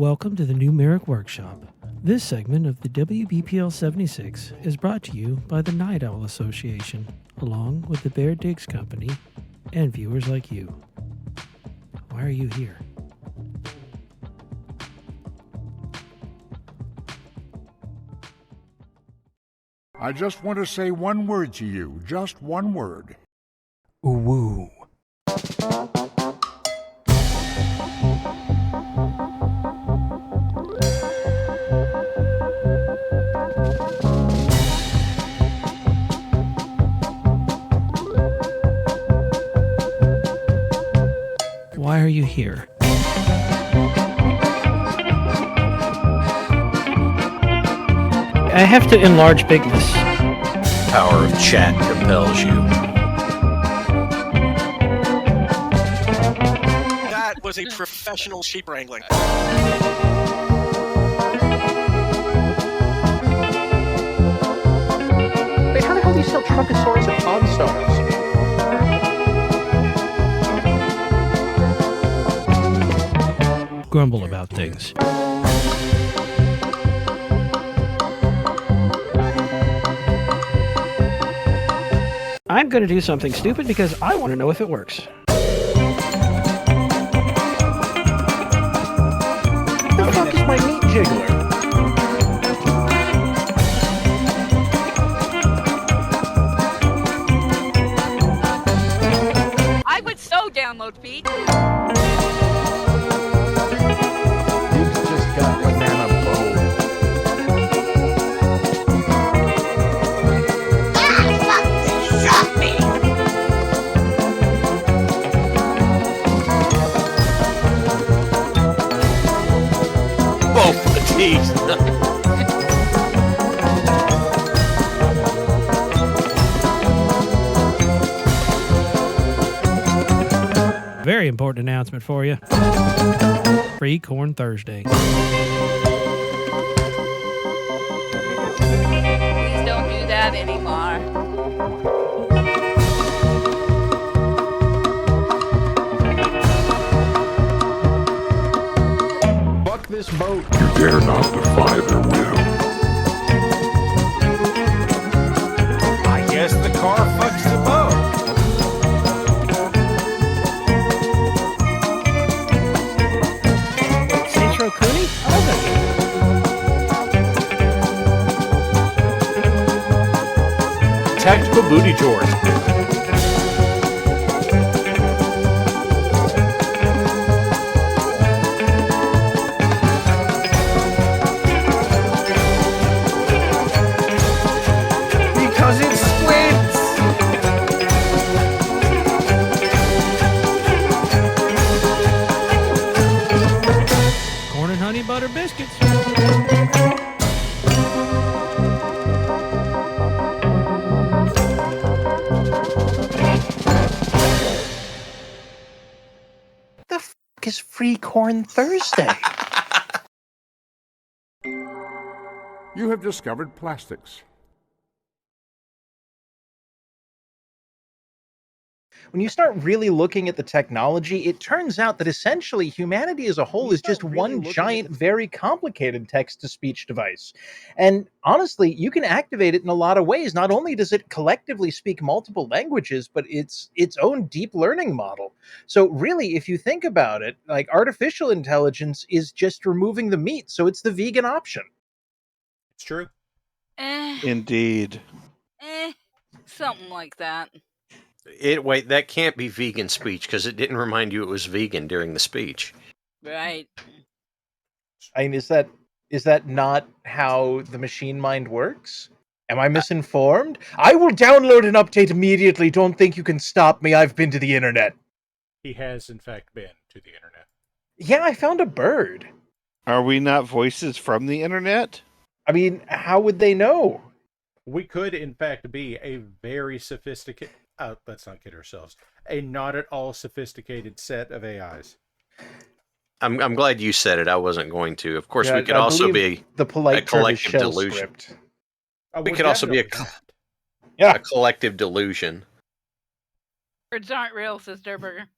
Welcome to the new MARIK Workshop. This segment of the WBPL 76 is brought to you by the Night Owl Association, along with the Bear Digs Company and viewers like you. Why are you here? I just want to say one word to you, just one word. Ooh. Why are you here? I have to enlarge bigness. Power of chat compels you. That was a professional sheep wrangling. Wait, how the hell do you sell Truckosaurus and Podstars? Grumble about things. I'm going to do something stupid because I want to know if it works. What the fuck is my meat jiggler? I would so download Pete. Dude's just got banana bow. Both the teeth. Very important announcement for you. Free Corn Thursday. Please don't do that anymore. Fuck this boat. You dare not defy their will. I guess the car fucks the boat. Saints Row Cooney? I love that game. Tactical booty George. Because it squints. Corn and honey butter biscuits. The fuck is Free Corn Thursday? You have discovered plastics. When you start really looking at the technology, it turns out that essentially humanity as a whole is just one giant, very complicated text-to-speech device. And honestly, you can activate it in a lot of ways. Not only does it collectively speak multiple languages, but it's its own deep learning model. So really, if you think about it, like artificial intelligence is just removing the meat, so it's the vegan option. It's true. Indeed. Something like that. Wait, that can't be vegan speech because it didn't remind you it was vegan during the speech. Right. I mean, is that not how the machine mind works? Am I misinformed? I will download an update immediately. Don't think you can stop me. I've been to the internet. He has, in fact, been to the internet. Yeah, I found a bird. Are we not voices from the internet? I mean, how would they know? We could, in fact, be a very sophisticated... let's not kid ourselves. A not at all sophisticated set of AIs. I'm glad you said it. I wasn't going to. Of course, Yeah, we could I also believe be the polite a term is collective shell delusion. script. We could also be a Yeah. collective delusion. Birds aren't real, says Durburger.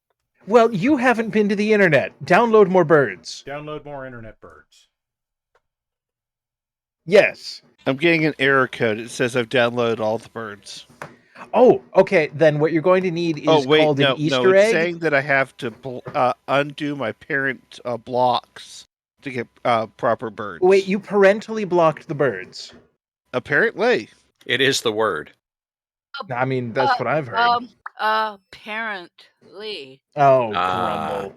Well, you haven't been to the internet. Download more birds. Download more internet birds. Yes. I'm getting an error code. It says I've downloaded all the birds. Oh, okay. Then what you're going to need is called an Easter it's egg. saying that I have to undo my parent blocks to get proper birds. Wait, you parentally blocked the birds. Apparently. It is the word. I mean, that's what I've heard. Apparently. Oh, Ah. grumble.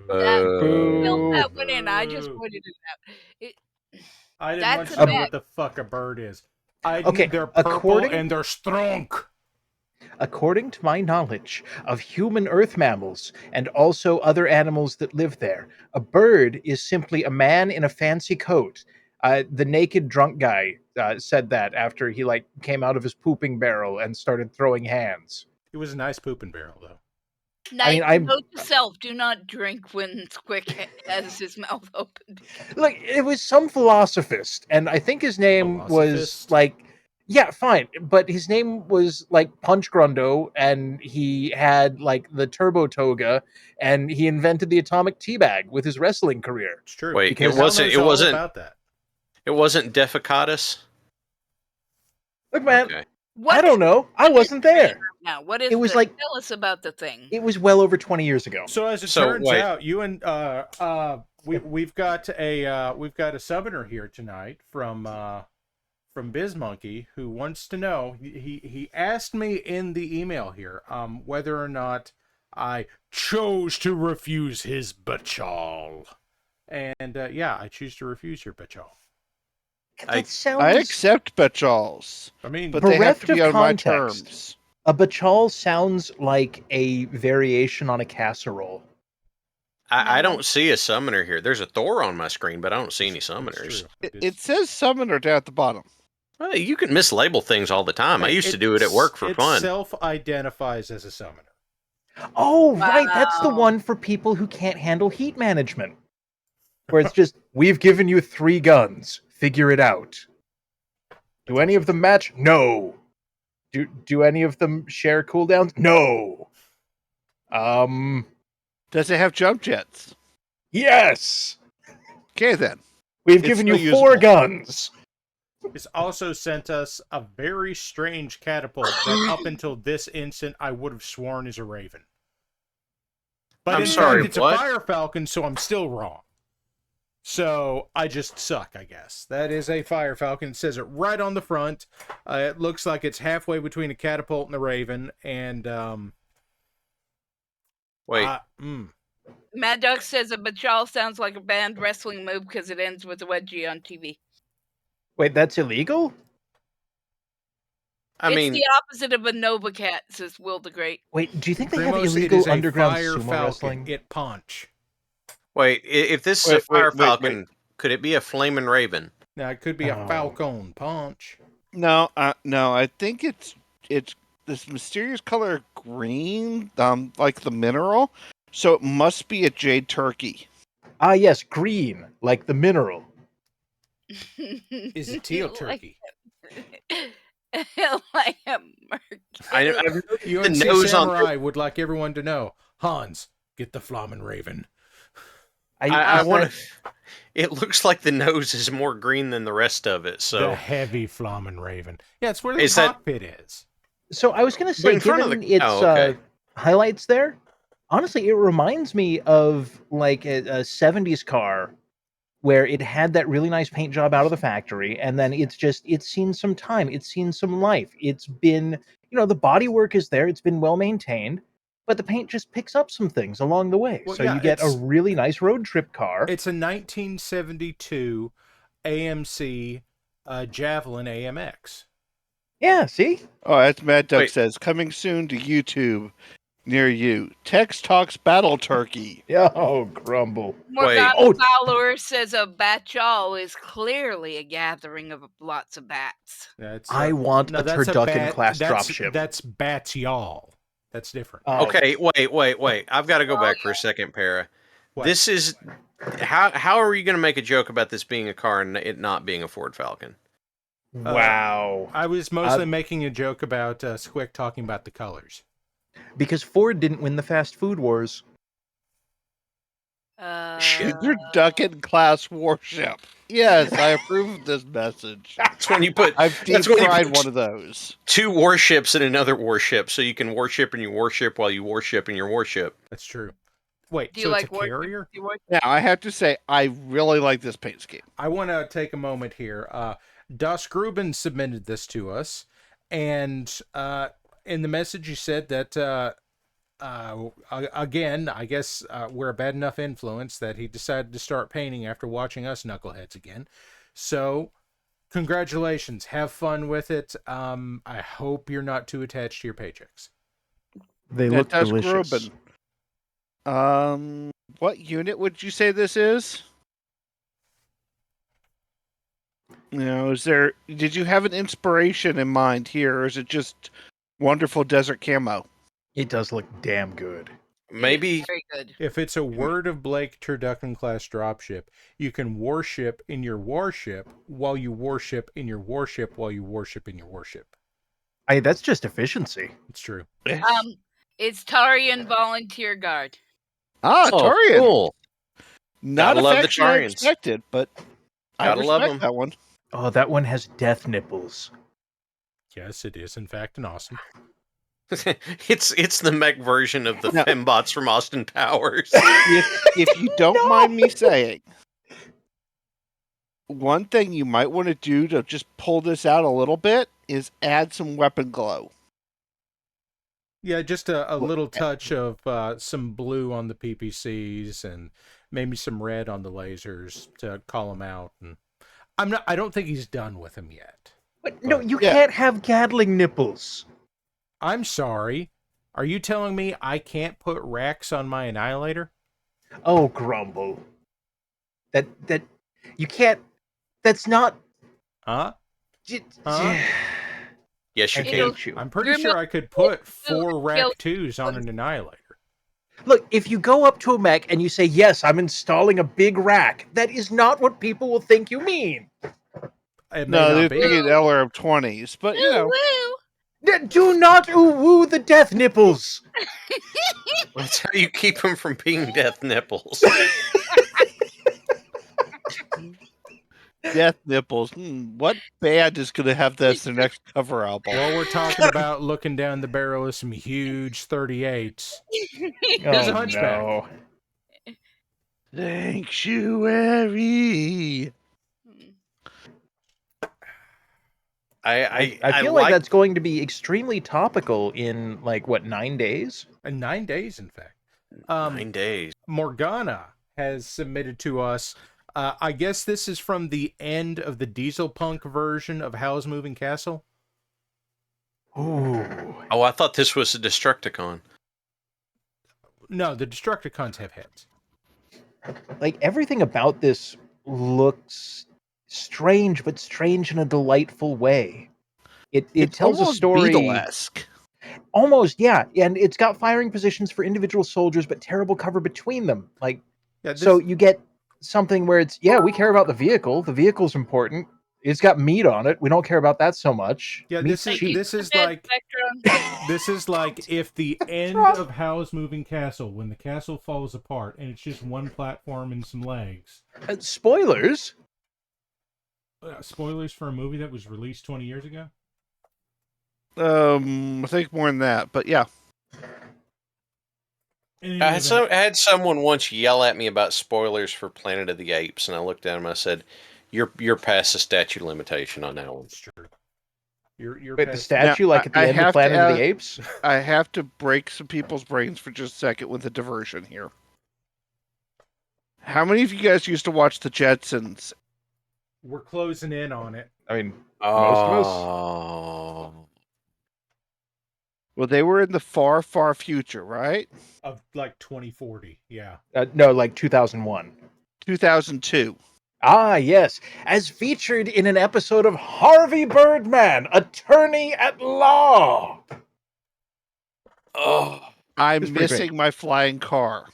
Fill that Boo. one in. I just pointed it out. I didn't That's want to a know bad- what the fuck a bird is. Okay, They're purple according- and they're strong. According to my knowledge of human earth mammals and also other animals that live there, a bird is simply a man in a fancy coat. The naked drunk guy said that after he came out of his pooping barrel and started throwing hands. It was a nice pooping barrel, though. Note to self: do not drink when Squic has his mouth open. Look, it was some philosophist, and I think his name was yeah, fine, but his name was Punch Grundo, and he had the turbo toga, and he invented the atomic teabag with his wrestling career. It's true. Wait, because it wasn't about that. It wasn't Defecatus? Look, man, Okay. I don't know. I wasn't there. Now, what is It was tell us about the thing. It was well over 20 years ago. So as it turns out, you and we've got a summoner here tonight from BizMonkey who wants to know. He asked me in the email here whether or not I chose to refuse his bachal. And yeah, I choose to refuse your bachal. That sounds... I accept bachals. I mean, but they have to be on my terms. A bachal sounds like a variation on a casserole. I don't see a summoner here. There's a Thor on my screen, but I don't see any summoners. It says summoner down at the bottom. Well, you can mislabel things all the time. I used to do it at work for fun. It self-identifies as a summoner. Oh, right. That's the one for people who can't handle heat management. Where it's just, we've given you 3 guns. Figure it out. Do any of them match? No. Do any of them share cooldowns? No. Does it have jump jets? Yes. Okay, then. We've given you 4 guns. It's also sent us a very strange catapult that up until this instant I would have sworn is a Raven. But in fact, it's a Fire Falcon, so I'm still wrong. So I just suck, I guess. That is a Fire Falcon. It says it right on the front. It looks like it's halfway between a catapult and a Raven. And wait. Mad Duck says a bachal sounds like a banned wrestling move because it ends with a wedgie on TV. Wait, that's illegal? It's the opposite of a Nova Cat, says Will the Great. Wait, do you think they Primos, have illegal it is underground a Fire sumo Falcon. wrestling? It punch. Wait, if this is a Fire Falcon, could it be a Flamin' Raven? Now, it could be a Falcon punch. No, I think it's this mysterious color green, like the mineral. So it must be a jade turkey. Ah, yes, green, like the mineral. Is a teal turkey. Like a UNC Samurai would like everyone to know. Hans, get the Flamin' Raven. I want to. It looks like the nose is more green than the rest of it. So the heavy Flamin' Raven. Yeah, it's where the cockpit is. So I was going to say, given its highlights there, honestly, it reminds me of like a 70s car where it had that really nice paint job out of the factory, and then it's seen some time, it's seen some life. It's been, the bodywork is there, it's been well maintained, but the paint just picks up some things along the way. Well, so you get a really nice road trip car. It's a 1972 AMC Javelin AMX. Yeah, see? Oh, that's Mad Duck says, coming soon to YouTube near you. Tex Talks Battle Turkey. Oh, grumble. Morgana Fowler says a bachal is clearly a gathering of lots of bats. I want a turducken-class dropship. That's bats y'all. That's different. Okay, wait. I've got to go back for a second, Para. What? This is... How are you going to make a joke about this being a car and it not being a Ford Falcon? Wow. I was mostly making a joke about Squic talking about the colors. Because Ford didn't win the fast food wars. Ducken class warship. Yes, I approve of this message. That's when you put. I've deep That's when you fried put one of those. 2 warships in another warship, so you can warship in your warship while you warship in your warship. That's true. Wait, Do you so like it's a carrier? Now, I have to say, I really like this paint scheme. I want to take a moment here. Das Gruben submitted this to us, and in the message you said that, again, I guess we're a bad enough influence that he decided to start painting after watching us knuckleheads again. So, congratulations. Have fun with it. I hope you're not too attached to your paychecks. They look Das delicious. Gruben. What unit would you say this is? Did you have an inspiration in mind here, or is it just wonderful desert camo? It does look damn good. Maybe Very good. If it's a Word of Blake Turducken class dropship, you can warship in your warship while you warship in your warship while you warship in your warship. That's just efficiency. It's true. It's Tarian Volunteer Guard. Ah, Torian. Cool. Not Gotta a love the faction I Tarians. expected, but I Gotta love respect 'em. that one. Oh, that one has death nipples. Yes, it is in fact an awesome. It's the mech version of the No. fembots from Austin Powers. If you don't mind me saying, one thing you might want to do to just pull this out a little bit is add some weapon glow. Yeah, just a little touch of some blue on the PPCs and maybe some red on the lasers to call them out. And I don't think he's done with them yet. But no, you can't have Gatling nipples. I'm sorry. Are you telling me I can't put racks on my Annihilator? Oh, Grumble. That you can't. That's not. Huh? Huh? Yes, you I can. hate you. I'm pretty sure I could put 4 Rack 2s on an Annihilator. Look, if you go up to a mech and you say, "Yes, I'm installing a big rack," that is not what people will think you mean. It may No, not they're be. thinking LRM-20s, but you know. Do not ooh-woo the death nipples. That's how you keep them from being death nipples. Death nipples. What band is going to have that as their next cover album? Well, we're talking about looking down the barrel of some huge 38s. Here's a hunchback. No. Sanctuary. I feel like that's going to be extremely topical in, like, what, 9 days? In 9 days, in fact. 9 days. Morgana has submitted to us. I guess this is from the end of the Diesel Punk version of Howl's Moving Castle. Ooh. Oh, I thought this was a Destructicon. No, the Destructicons have heads. Like, everything about this looks strange, but strange in a delightful way. It tells a story. Beatle-esque. Almost, yeah. And it's got firing positions for individual soldiers, but terrible cover between them. Like, so you get something where it's, we care about the vehicle. The vehicle's important. It's got meat on it. We don't care about that so much. Yeah, Meat's cheap. this is like if the end of Howl's Moving Castle, when the castle falls apart and it's just one platform and some legs. Spoilers. Spoilers for a movie that was released 20 years ago. I think more than that, but yeah. I had someone once yell at me about spoilers for Planet of the Apes, and I looked at him and I said, "You're past the statute of limitation on that one." It's true. You're Wait, the statue, like at the end of Planet of the Apes? I have to break some people's brains for just a second with a diversion here. How many of you guys used to watch the Jetsons? We're closing in on it. I mean, most of us. Well, they were in the far, far future, right? Of like 2040, yeah. No, like 2001. 2002. Ah, yes. As featured in an episode of Harvey Birdman, Attorney at Law. Oh, I'm missing my flying car.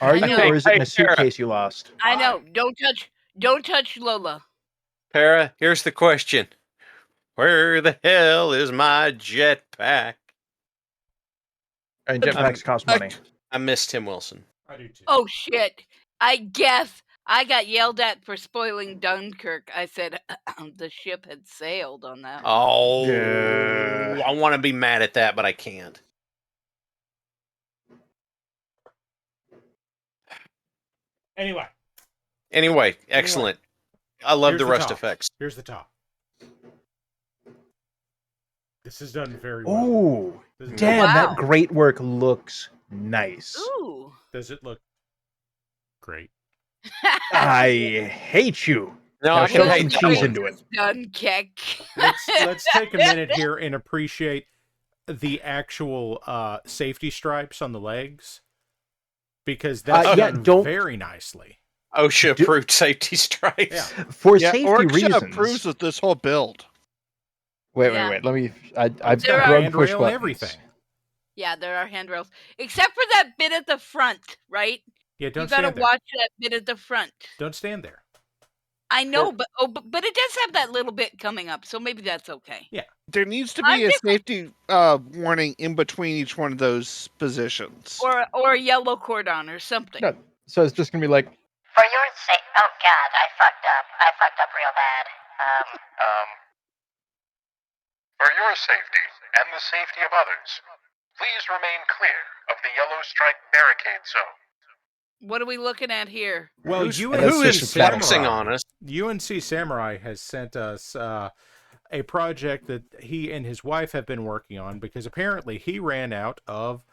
Are you, or is it in a suitcase you lost? I know. Don't touch Lola. Para, here's the question. Where the hell is my jetpack? And jetpacks cost money. I miss Tim Wilson. I do too. Oh shit! I guess I got yelled at for spoiling Dunkirk. I said the ship had sailed on that. Oh, Yeah. I want to be mad at that, but I can't. Anyway, excellent. I love the rust effects. Here's the top. This is done very well. Oh, damn! Wow. That great work looks nice. Ooh. Does it look great? I hate you. No, Now I shove can some hate cheese that into it. Dunkirk. Let's take a minute here and appreciate the actual safety stripes on the legs, because that's done very nicely. OSHA-approved safety stripes. Yeah. For safety OSHA reasons. approves of this whole build. Wait. Let me. I've There are drug push handrail buttons. and everything. Yeah, there are handrails, except for that bit at the front, right? Yeah, don't You gotta stand there. watch that bit at the front. Don't stand there. I know, but it does have that little bit coming up, so maybe that's okay. Yeah. There needs to be a safety warning in between each one of those positions. Or a yellow cordon or something. No, so it's just gonna be like. For your sake. Oh God, I fucked up. I fucked up real bad. For your safety and the safety of others, please remain clear of the yellow stripe barricade zone. What are we looking at here? Well, who is flexing on us? UNC Samurai has sent us a project that he and his wife have been working on, because apparently he ran out of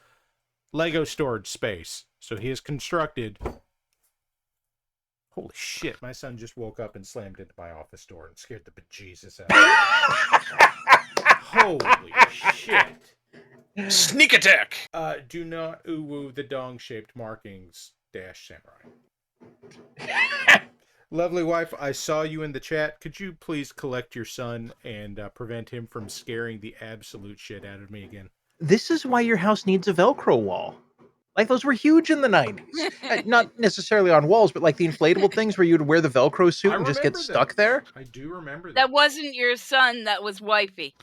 Lego storage space. So he has constructed... Holy shit, my son just woke up and slammed into my office door and scared the bejesus out of me. Holy shit. Sneak attack! Do not ooh-woo the dong-shaped markings -samurai. Lovely wife, I saw you in the chat. Could you please collect your son and prevent him from scaring the absolute shit out of me again? This is why your house needs a Velcro wall. Like, those were huge in the 90s. Not necessarily on walls, but like the inflatable things where you'd wear the Velcro suit and just get stuck there. I do remember that. That wasn't your son, that was wifey.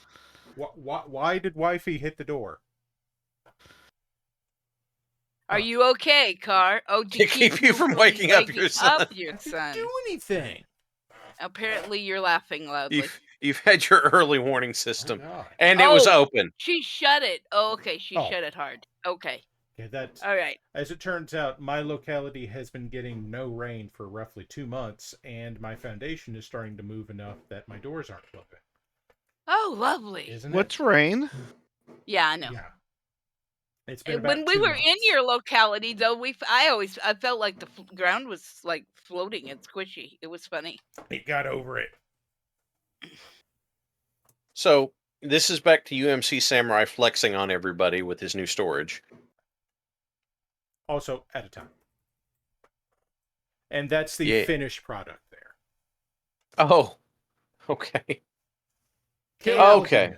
Why did wifey hit the door? Are you okay, Car? Oh, to keep you from waking up your son. Your son. Do anything. Apparently, you're laughing loudly. You've had your early warning system, and it was open. She shut it. Oh, okay. She shut it hard. Okay. Yeah, that's all right. As it turns out, my locality has been getting no rain for roughly 2 months, and my foundation is starting to move enough that my doors aren't flipping. Oh, lovely. Isn't it? What's rain? Yeah, I know. Yeah. It's been about when we 2 were months. in your locality, though, I felt like the ground was like floating and squishy. It was funny. It got over it. So this is back to UMC Samurai flexing on everybody with his new storage. Also, at a time. And that's the finished product there. Oh, okay. Okay.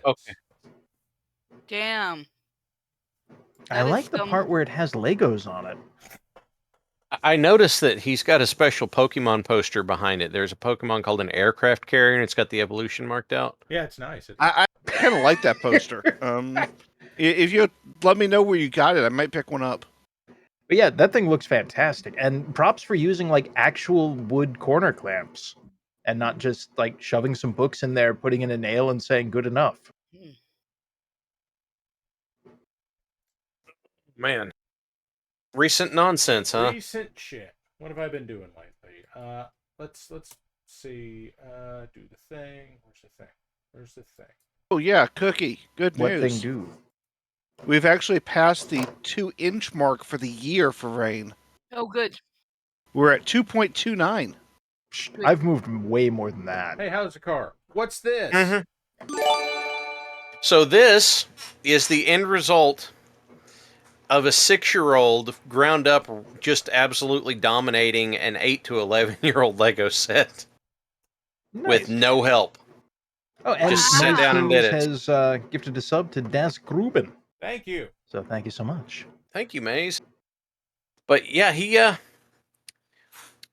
Damn. I like the part where it has Legos on it. I noticed that he's got a special Pokemon poster behind it. There's a Pokemon called an aircraft carrier, and it's got the evolution marked out. Yeah, it's nice. I kind of like that poster. If you let me know where you got it, I might pick one up. But yeah, that thing looks fantastic. And props for using like actual wood corner clamps and not just like shoving some books in there, putting in a nail and saying good enough. Man. Recent nonsense, huh? Recent shit. What have I been doing lately? Let's see. Do the thing. Where's the thing? Oh yeah, Cookie. Good news. What thing do? We've actually passed the 2-inch mark for the year for rain. Oh, good. We're at 2.29. I've moved way more than that. Hey, how's the car? What's this? Mm-hmm. So this is the end result of a 6-year-old ground up, just absolutely dominating an 8 to 11-year-old Lego set with no help. Oh, and just sat down and did it. Has gifted a sub to Das Gruben. Thank you. So thank you so much. Thank you, Maze. But yeah, he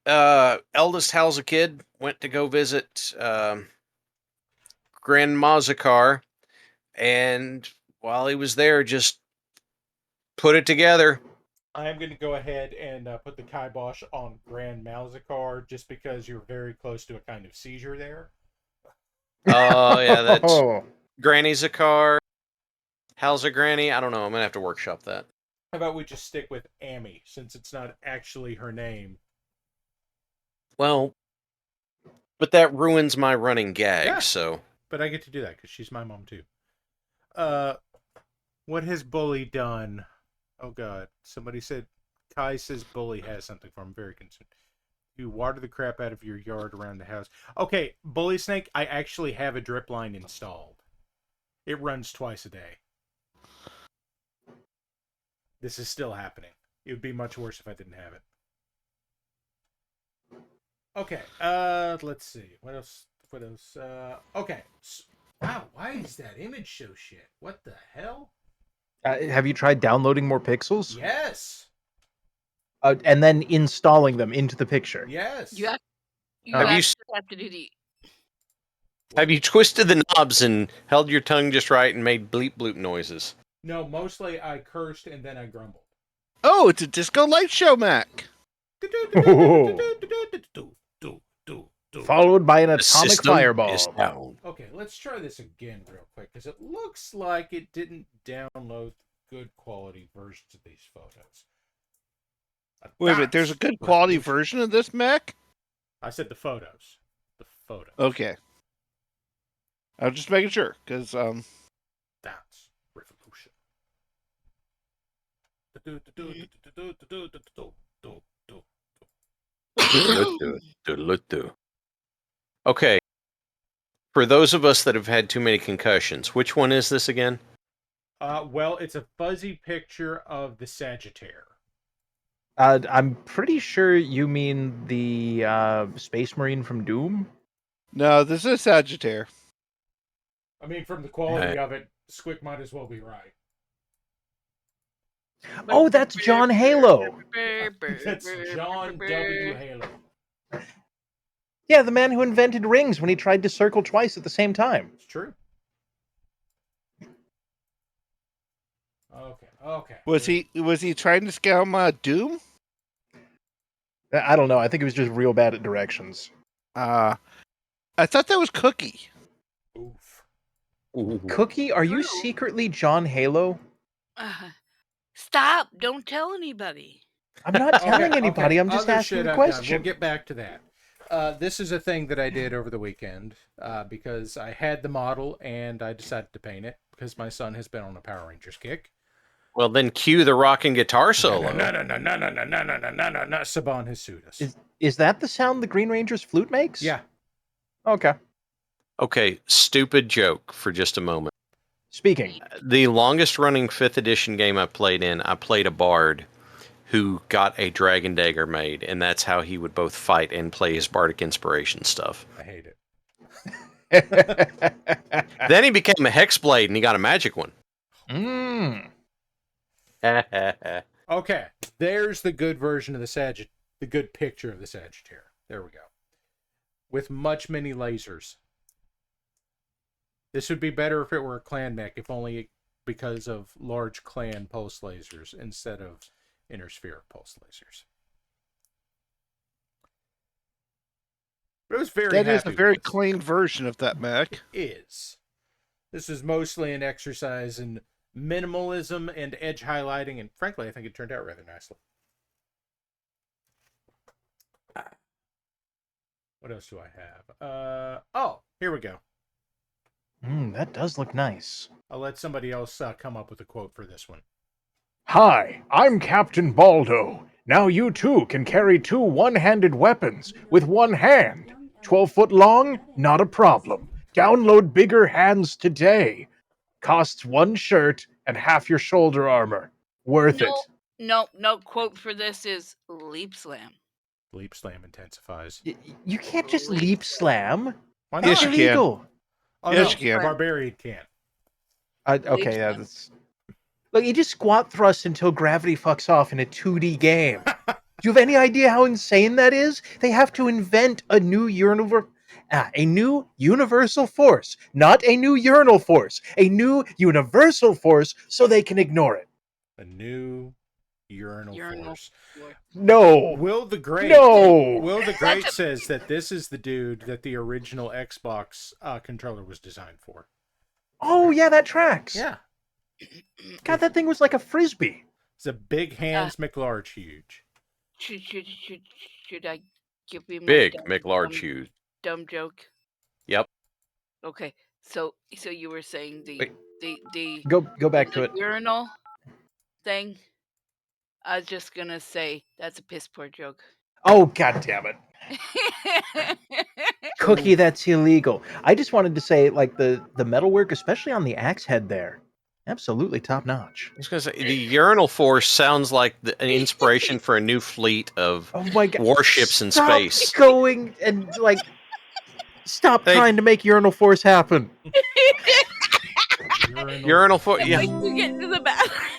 eldest Hal's a kid went to go visit Grand Mazakar, and while he was there, just Put it together. I am going to go ahead and put the kibosh on Grand Malzahar just because you're very close to a kind of seizure there. Oh, yeah, that's Granny Zakar. How's a Granny? I don't know. I'm going to have to workshop that. How about we just stick with Amy, since it's not actually her name? Well, but that ruins my running gag, so... But I get to do that, because she's my mom, too. What has Bully done? Oh, God. Somebody said... Kai says Bully has something for him. I'm very concerned. You water the crap out of your yard around the house. Okay, Bully Snake, I actually have a drip line installed. It runs twice a day. This is still happening. It would be much worse if I didn't have it. Okay, let's see. What else? Okay. Wow, why is that image so shit? What the hell? Have you tried downloading more pixels? Yes. And then installing them into the picture? Yes. You have to do the... Have you twisted the knobs and held your tongue just right and made bleep bloop noises? No, mostly I cursed and then I grumbled. Oh, it's a disco light show, Mac. Followed by an atomic fireball. Okay, let's try this again real quick, because it looks like it didn't download good quality versions of these photos. Wait a minute, there's a good quality version of this, Mac? I said the photos. The photos. Okay. I was just making sure, because, That's revolution. Okay. For those of us that have had too many concussions, which one is this again? Well, it's a fuzzy picture of the Sagittaire. I'm pretty sure you mean the Space Marine from Doom? No, this is Sagittaire. I mean, from the quality of it, Squic might as well be right. Oh, that's John Halo. That's John W. Halo. Yeah, the man who invented rings when he tried to circle twice at the same time. It's true. Okay. Was he trying to scam Doom? I don't know. I think he was just real bad at directions. I thought that was Cookie. Oof. Cookie, are you secretly John Halo? Stop! Don't tell anybody. I'm not telling anybody. I'm just asking a question. We'll get back to that. This is a thing that I did over the weekend because I had the model and I decided to paint it because my son has been on a Power Rangers kick. Well, then cue the rocking guitar solo. No. Saban has sued us. Is that the sound the Green Ranger's flute makes? Yeah. Okay. Okay, stupid joke for just a moment. Speaking. The longest running 5th edition game I played a bard who got a dragon dagger made, and that's how he would both fight and play his bardic inspiration stuff. I hate it. Then he became a hexblade and he got a magic one. Okay, there's the good version of the good picture of the Sagittaire. There we go. With many lasers. This would be better if it were a clan mech, if only because of large clan pulse lasers instead of inner sphere pulse lasers. But it was very That is a very clean version of that mech. It is. This is mostly an exercise in minimalism and edge highlighting, and frankly, I think it turned out rather nicely. What else do I have? Oh, here we go. That does look nice. I'll let somebody else come up with a quote for this one. Hi, I'm Captain Baldo. Now you too can carry 2 one-handed weapons with one hand. 12 foot long? Not a problem. Download bigger hands today. Costs 1 shirt and half your shoulder armor. Worth it. No, quote for this is Leap Slam. Leap Slam intensifies. You can't just leap slam. Why not? It's illegal. Oh, yes, you can. Barbarian can. Okay, that's... Look, you just squat thrust until gravity fucks off in a 2D game. Do you have any idea how insane that is? They have to invent a new universal force, not a new urinal force, a new universal force so they can ignore it. A new urinal force. No. Will the Great says that this is the dude that the original Xbox controller was designed for. Oh yeah, that tracks. Yeah. God, that thing was like a frisbee. It's a big hands McLarge huge. Should I give you my big McLarge huge dumb joke? Yep. Okay. So you were saying the go back to it. Urinal thing. I was just gonna say that's a piss poor joke. Oh god damn it. Cookie, that's illegal. I just wanted to say, like, the metalwork, especially on the axe head there, absolutely top notch. I was going to say, the urinal force sounds like an inspiration for a new fleet of warships in space. Stop going and, like, stop trying to make urinal force happen. Urinal force, yeah. Wait to get to the bathroom.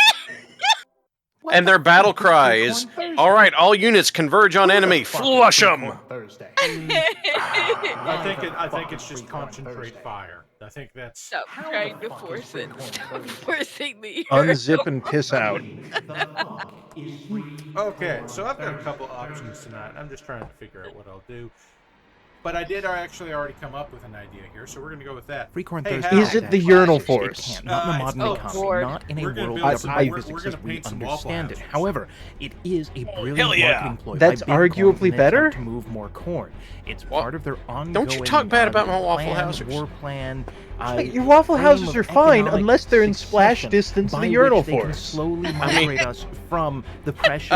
And their battle cry is, all right, all units converge on enemy, flush them! I think it's just concentrate fire. I think that's... Stop trying to force it. Stop forcing the Unzip and piss out. Okay, so I've got a couple options tonight. I'm just trying to figure out what I'll do. But I did actually already come up with an idea here, so we're going to go with that. Is it the urinal force? Not in a modern economy, not in a world governed by physics as we understand it. However, it is a brilliant marketing ploy. That's arguably better. To move more corn. It's part of their ongoing. Don't you talk bad about my Waffle Houses. War plan. Your Waffle Houses are fine unless they're in splash distance of the urinal force. Slowly migrate us from the precious.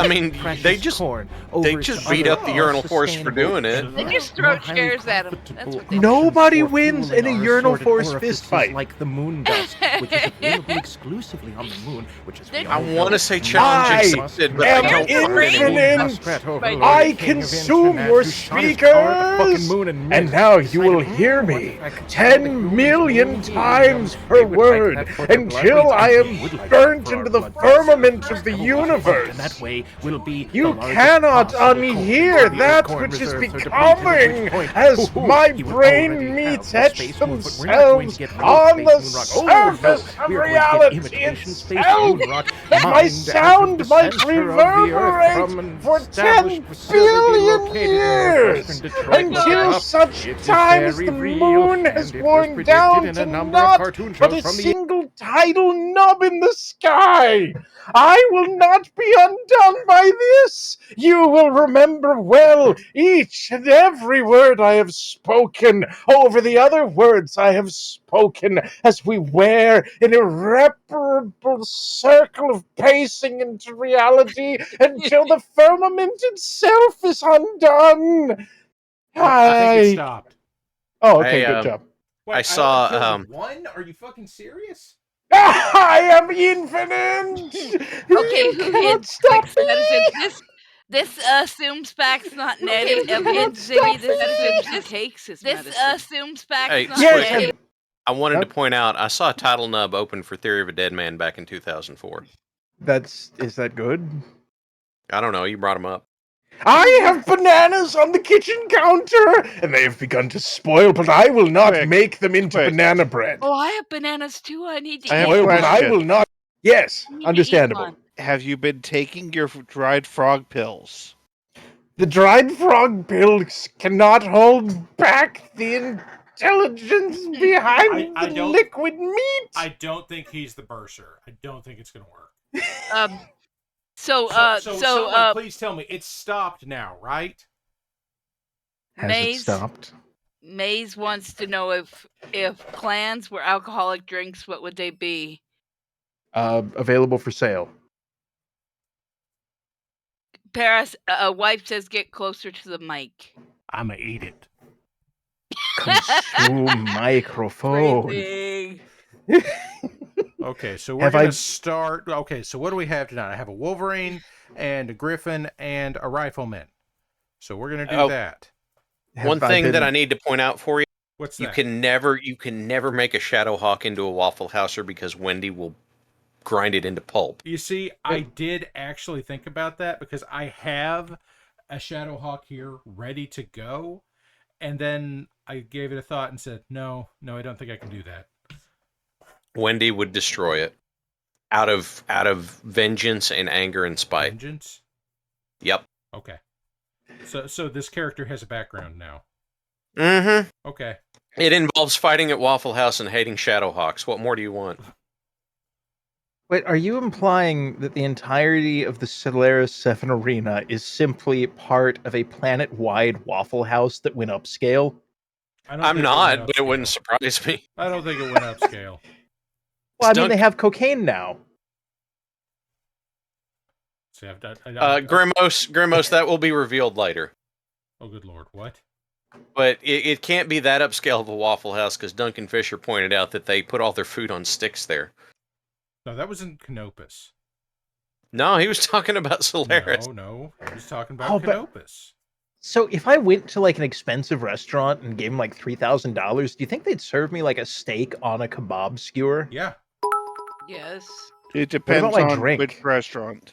They just beat up the urinal force for doing it. They just throw chairs at them. That's what they Nobody wins in a urinal force fist fight. Like the moon dust, which is available exclusively on the moon, which is. I want to say challenge accepted, but I don't infinite. I consume your speakers, and now you will hear me 10 million times per word until I am burnt into the firmament of the universe. You cannot unhear that which is becoming as my brain meats etch themselves on the surface of reality itself. My sound might reverberate for 10 billion years until such time as the moon has worn down to not but a single tidal nub in the sky. I will not be undone by this. You will remember well each and every word I have spoken over the other words I have spoken as we wear an irreparable circle of pacing into reality until the firmament itself is undone. I think it stopped. Oh, okay, good job. Wait, I saw one? Are you fucking serious? I am infinite. Okay, quick citizens. This assumes facts, not netting. This assumes takes his medicine. This assumes facts, not netting. I wanted to point out, I saw a title nub open for Theory of a Dead Man back in 2004. Is that good? I don't know. You brought him up. I have bananas on the kitchen counter, and they have begun to spoil, but I will not make them into banana bread. Oh, I have bananas too. I need to spoil, but I will not. Yes, understandable. Have you been taking your dried frog pills? The dried frog pills cannot hold back the intelligence behind the liquid meat. I don't think he's the bursar. I don't think it's going to work. So, someone please tell me it's stopped now, right? Has it stopped? Maze wants to know if clans were alcoholic drinks, what would they be? Available for sale. Paris, wife says get closer to the mic. I'ma eat it. Consume microphone. Okay, so we're going to start... Okay, so what do we have tonight? I have a Wolverine and a Griffin and a Rifleman. So we're going to do that. One thing that I need to point out for you. What's that? You can never make a Shadowhawk into a Waffle Houser because Wendy will grind it into pulp. You see, I did actually think about that because I have a Shadowhawk here ready to go. And then I gave it a thought and said, no, I don't think I can do that. Wendy would destroy it. out of vengeance and anger and spite. Vengeance? Yep. Okay. So this character has a background now. Mm-hmm. Okay. It involves fighting at Waffle House and hating Shadowhawks. What more do you want? Wait, are you implying that the entirety of the Solaris 7 arena is simply part of a planet-wide Waffle House that went upscale? I'm not, but it wouldn't surprise me. I don't think it went upscale. Well, I mean, they have cocaine now. See, Grimos, that will be revealed later. Oh, good lord, what? But it can't be that upscale of a Waffle House because Duncan Fisher pointed out that they put all their food on sticks there. No, that was in Canopus. No, he was talking about Solaris. No, he was talking about Canopus. So if I went to like an expensive restaurant and gave them like $3,000, do you think they'd serve me like a steak on a kebab skewer? Yeah. Yes. It depends about my on drink? which restaurant.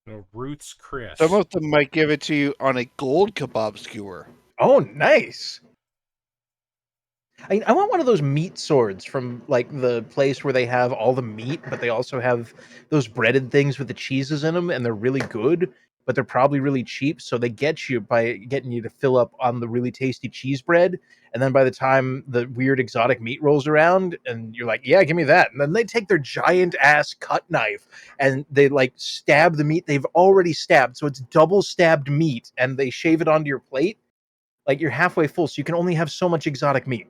No, Ruth's Chris. Some of them might give it to you on a gold kebab skewer. Oh, nice. I want one of those meat swords from like the place where they have all the meat, but they also have those breaded things with the cheeses in them, and they're really good, but they're probably really cheap. So they get you by getting you to fill up on the really tasty cheese bread, and then by the time the weird exotic meat rolls around, and you're like, "Yeah, give me that," and then they take their giant ass cut knife and they like stab the meat they've already stabbed, so it's double stabbed meat, and they shave it onto your plate. Like you're halfway full, so you can only have so much exotic meat.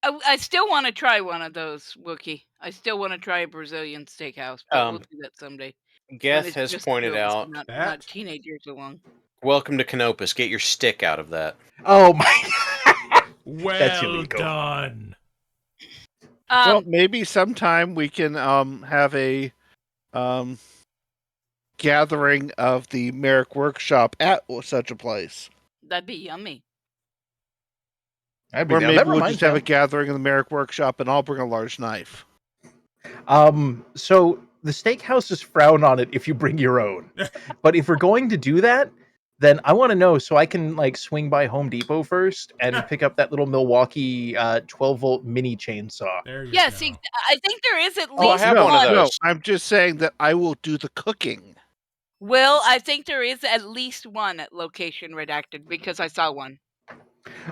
I still want to try one of those, Wookie. I still want to try a Brazilian steakhouse, but we'll do that someday. Geth has pointed out not teenagers along. Welcome to Canopus. Get your stick out of that. Oh my! That's illegal. Done. Well, maybe sometime we can have a gathering of the MARIK workshop at such a place. That'd be yummy. Or maybe we'll just have a gathering in the MARIK workshop, and I'll bring a large knife. So the steakhouses frown on it if you bring your own, but if we're going to do that, then I want to know so I can like swing by Home Depot first and pick up that little Milwaukee 12-volt mini chainsaw. Yes, I think there is at least I have one. one of those. No, I'm just saying that I will do the cooking. Will, I think there is at least one at Location Redacted because I saw one.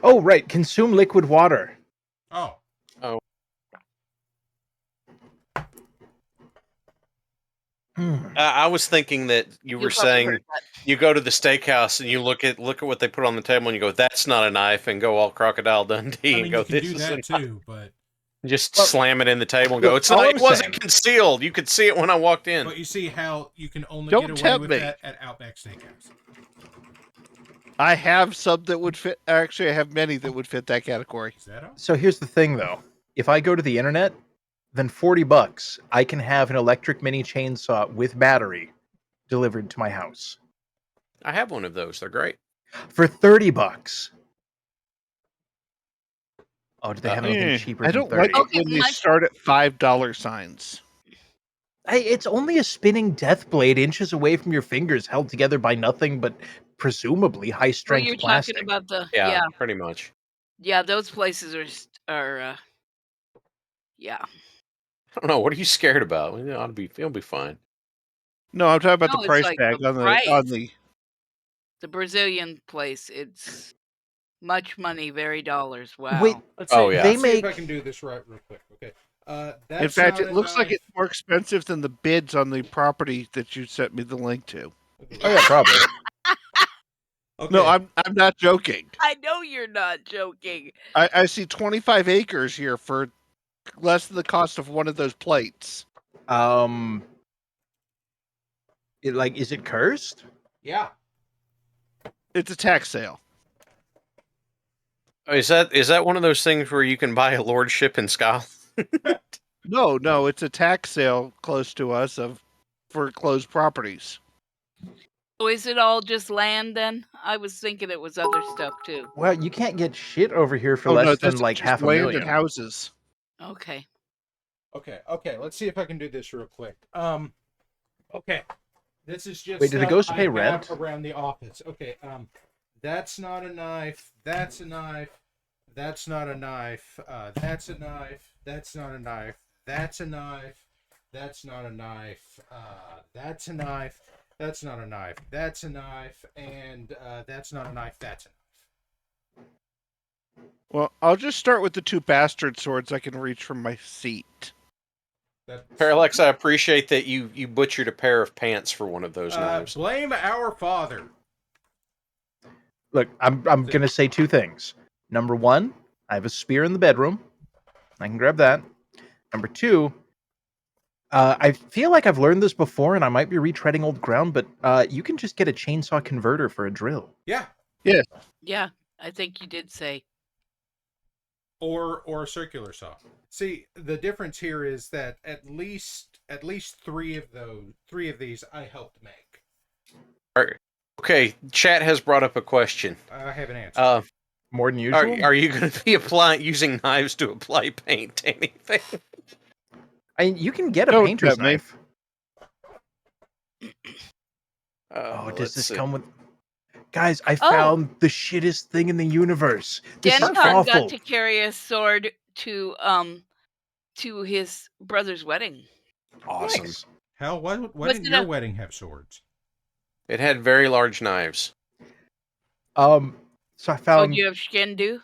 Oh, right. Consume liquid water. Oh. I was thinking that you were saying you go to the steakhouse and you look at what they put on the table and you go, "That's not a knife," and go all Crocodile Dundee and go, "This is that too." But just slam it in the table and go, "It's not. It wasn't concealed. You could see it when I walked in." But you see how you can only get away with that at Outback Steakhouse. I have some that would fit. Actually, I have many that would fit that category. Is that all? So here's the thing, though. If I go to the internet, then $40, I can have an electric mini chainsaw with battery delivered to my house. I have one of those. They're great. For $30. Oh, do they have anything cheaper I than don't 30? like it when they start at $5 signs. Hey, it's only a spinning death blade inches away from your fingers, held together by nothing but presumably high-strength plastic. Talking about the yeah, pretty much. Yeah, those places are yeah. I don't know. What are you scared about? It'll be fine. No, I'm talking about the price like tag the on the Brazilian place. It's much money, very dollars. Wow. Wait, yeah. They Let's make. see if I can do this right real quick. Okay. In fact, it looks like it's more expensive than the bids on the property that you sent me the link to. Oh yeah, probably. Okay. No, I'm not joking. I know you're not joking. I see 25 acres here for less than the cost of one of those plates. Is it cursed? Yeah. It's a tax sale. Oh, is that one of those things where you can buy a lordship in Scotland? No, it's a tax sale close to us for closed properties. So is it all just land then? I was thinking it was other stuff too. Well, you can't get shit over here for less than like half a land million. and houses. Okay. Okay. Let's see if I can do this real quick. Okay. This is just. Wait, did the ghost pay rent around the office? Okay. That's not a knife. That's a knife. That's not a knife. That's a knife. That's not a knife. That's a knife. That's not a knife. That's a knife. That's not a knife. That's a knife. And that's not a knife. That's a knife. Well, I'll just start with the two bastard swords I can reach from my seat. Parallax, I appreciate that you butchered a pair of pants for one of those knives. Blame our father. Look, I'm going to say two things. Number one, I have a spear in the bedroom. I can grab that. Number two, I feel like I've learned this before, and I might be retreading old ground, but you can just get a chainsaw converter for a drill. Yeah. Yeah. Yeah, I think you did say. Or a circular saw. See, the difference here is that at least three of these I helped make. Okay, chat has brought up a question. I have an answer. More than usual? Are you going to be using knives to apply paint to anything? I mean, you can get a painter's knife. Does this come with... Guys, I found the shittest thing in the universe. This is awful. Got to carry a sword to his brother's wedding. Awesome. Nice. Hell, why didn't your wedding have swords? It had very large knives. So I found... Oh, do you have Skendu?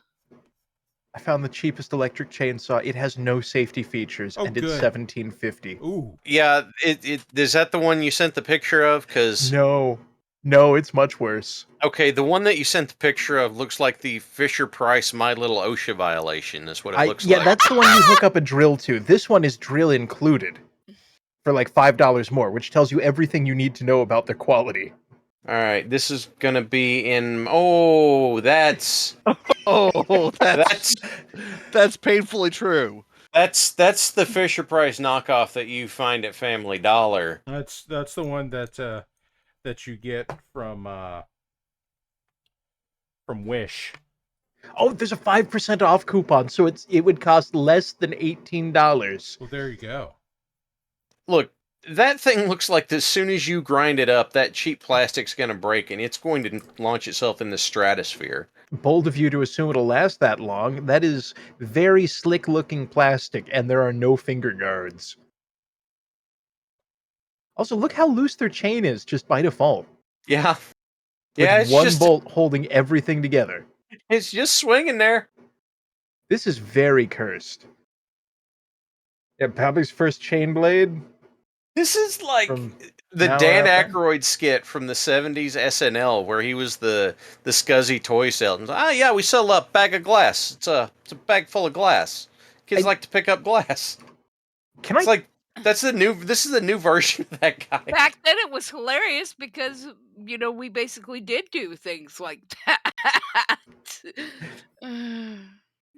I found the cheapest electric chainsaw. It has no safety features, and it's $17.50. Ooh. Yeah, is that the one you sent the picture of? No, it's much worse. Okay, the one that you sent the picture of looks like the Fisher-Price My Little OSHA violation. Is what it looks like. Yeah, that's the one you hook up a drill to. This one is drill included for like $5 more, which tells you everything you need to know about their quality. All right, this is gonna be in. That's painfully true. That's the Fisher-Price knockoff that you find at Family Dollar. That's the one that you get from Wish. Oh, there's a 5% off coupon, so it would cost less than $18. Well, there you go. Look, that thing looks like as soon as you grind it up, that cheap plastic's going to break, and it's going to launch itself in the stratosphere. Bold of you to assume it'll last that long. That is very slick-looking plastic, and there are no finger guards. Also, look how loose their chain is, just by default. Yeah. With it's one bolt holding everything together. It's just swinging there. This is very cursed. Yeah, Pappy's first chain blade. This is like the Dan Aykroyd skit from the 70s SNL where he was the scuzzy toy salesman. Yeah, we sell a bag of glass. It's a bag full of glass. Kids like to pick up glass. This is the new version of that guy. Back then it was hilarious because, we basically did do things like that.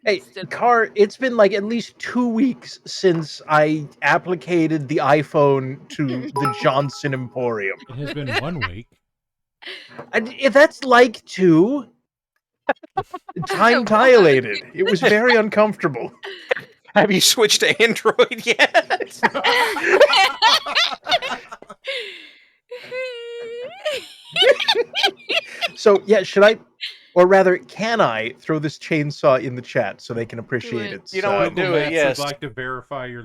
Hey, Car, it's been like at least 2 weeks since I applicated the iPhone to the Johnson Emporium. It has been 1 week. That's like 2. Time dilated. It was very uncomfortable. Have you switched to Android yet? So, yeah, should I, or rather, can I throw this chainsaw in the chat so they can appreciate it? You know what? Do it, yes. I'd like to verify your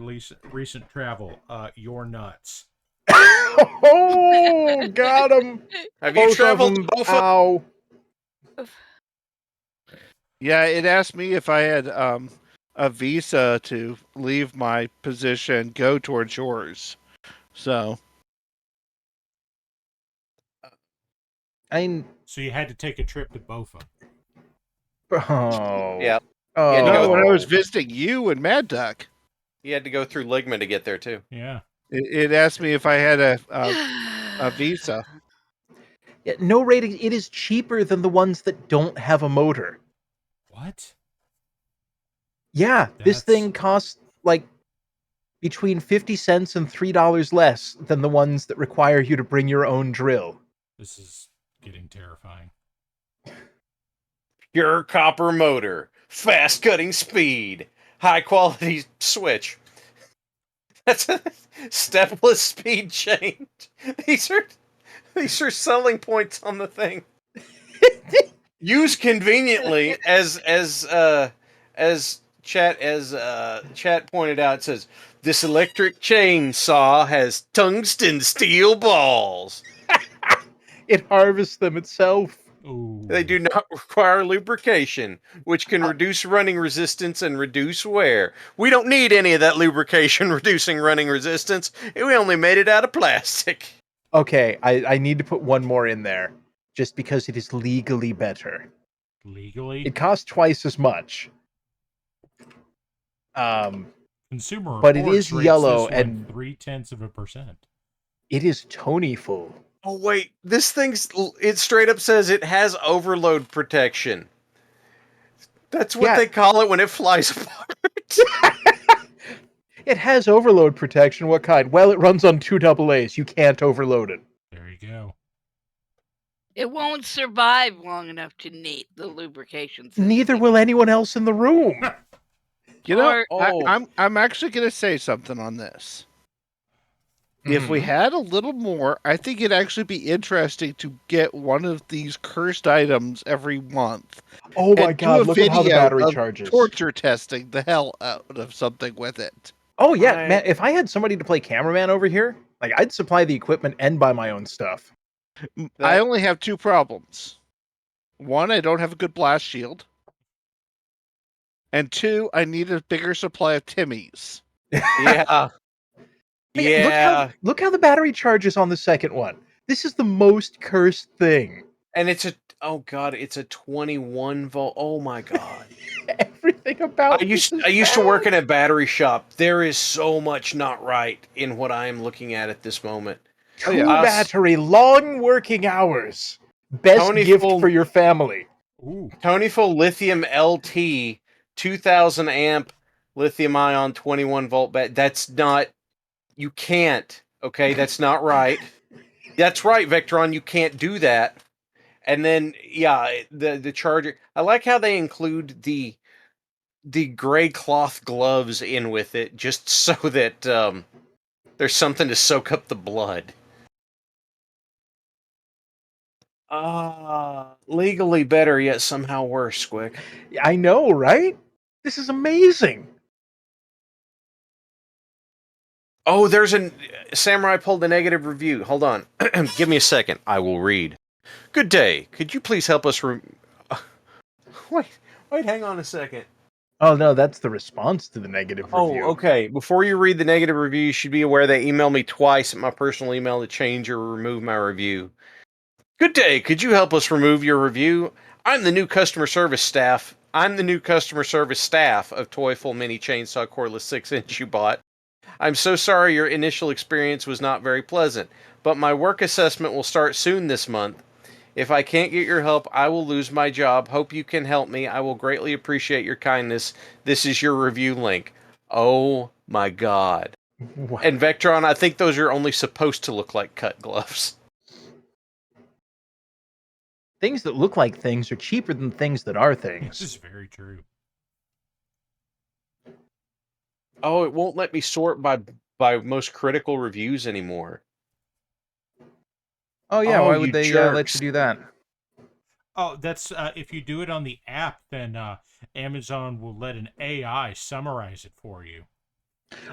recent travel. You're nuts. Oh, got him. Have you traveled both Ow. Yeah, it asked me if I had a visa to leave my position, go towards yours. So you had to take a trip to Bofa. Oh. Yeah. Oh. No, when I was visiting you and Mad Duck. You had to go through Ligma to get there, too. Yeah. It asked me if I had a visa. Yeah, no rating. It is cheaper than the ones that don't have a motor. What? Yeah, this thing costs like between 50 cents and $3 less than the ones that require you to bring your own drill. This is getting terrifying. Pure copper motor, fast cutting speed, high quality switch. That's a stepless speed change. These are selling points on the thing. Used conveniently as chat pointed out, it says this electric chainsaw has tungsten steel balls. It harvests them itself. Ooh. They do not require lubrication, which can reduce running resistance and reduce wear. We don't need any of that lubrication reducing running resistance. We only made it out of plastic. Okay, I need to put one more in there, just because it is legally better. Legally? It costs twice as much. Consumer but it Reports is rates yellow this one and 0.3%. It is Tony-full. Oh wait, this it straight up says it has overload protection. That's what they call it when it flies apart. It has overload protection. What kind? Well, it runs on 2 AA's. You can't overload it. There you go. It won't survive long enough to need the lubrication system. Neither will anyone else in the room. You know, I'm actually going to say something on this. If we had a little more, I think it'd actually be interesting to get one of these cursed items every month. Oh my god, look at how the battery charges. Torture testing the hell out of something with it. Oh yeah, man, if I had somebody to play cameraman over here, like I'd supply the equipment and buy my own stuff. I only have 2 problems. 1, I don't have a good blast shield. And 2, I need a bigger supply of Timmies. Yeah. Yeah. Look how the battery charges on the second one. This is the most cursed thing. And it's a 21 volt. Oh my god. Everything about I used to work in a battery shop. There is so much not right in what I am looking at this moment. 2 battery, long working hours. Best gift for your family. Ooh. Tonyful lithium LT 2000 amp lithium ion 21 volt that's not, you can't, okay? That's not right. That's right, Vectron, you can't do that. And then the charger, I like how they include the gray cloth gloves in with it just so that there's something to soak up the blood. Legally better, yet somehow worse, Squic. I know, right? This is amazing. Oh, there's Samurai pulled a negative review. Hold on. Give me a second. I will read. Good day. Could you please help us Wait, hang on a second. Oh, no, that's the response to the negative review. Oh, okay. Before you read the negative review, you should be aware they emailed me twice at my personal email to change or remove my review. Good day. Could you help us remove your review? I'm the new customer service staff of Toyful Mini Chainsaw Cordless 6-inch you bought. I'm so sorry your initial experience was not very pleasant, but my work assessment will start soon this month. If I can't get your help, I will lose my job. Hope you can help me. I will greatly appreciate your kindness. This is your review link. Oh my god. What? And Vectron, I think those are only supposed to look like cut gloves. Things that look like things are cheaper than things that are things. This is very true. Oh, it won't let me sort by most critical reviews anymore. Oh yeah, why would they let you do that? Oh, that's if you do it on the app, then Amazon will let an AI summarize it for you.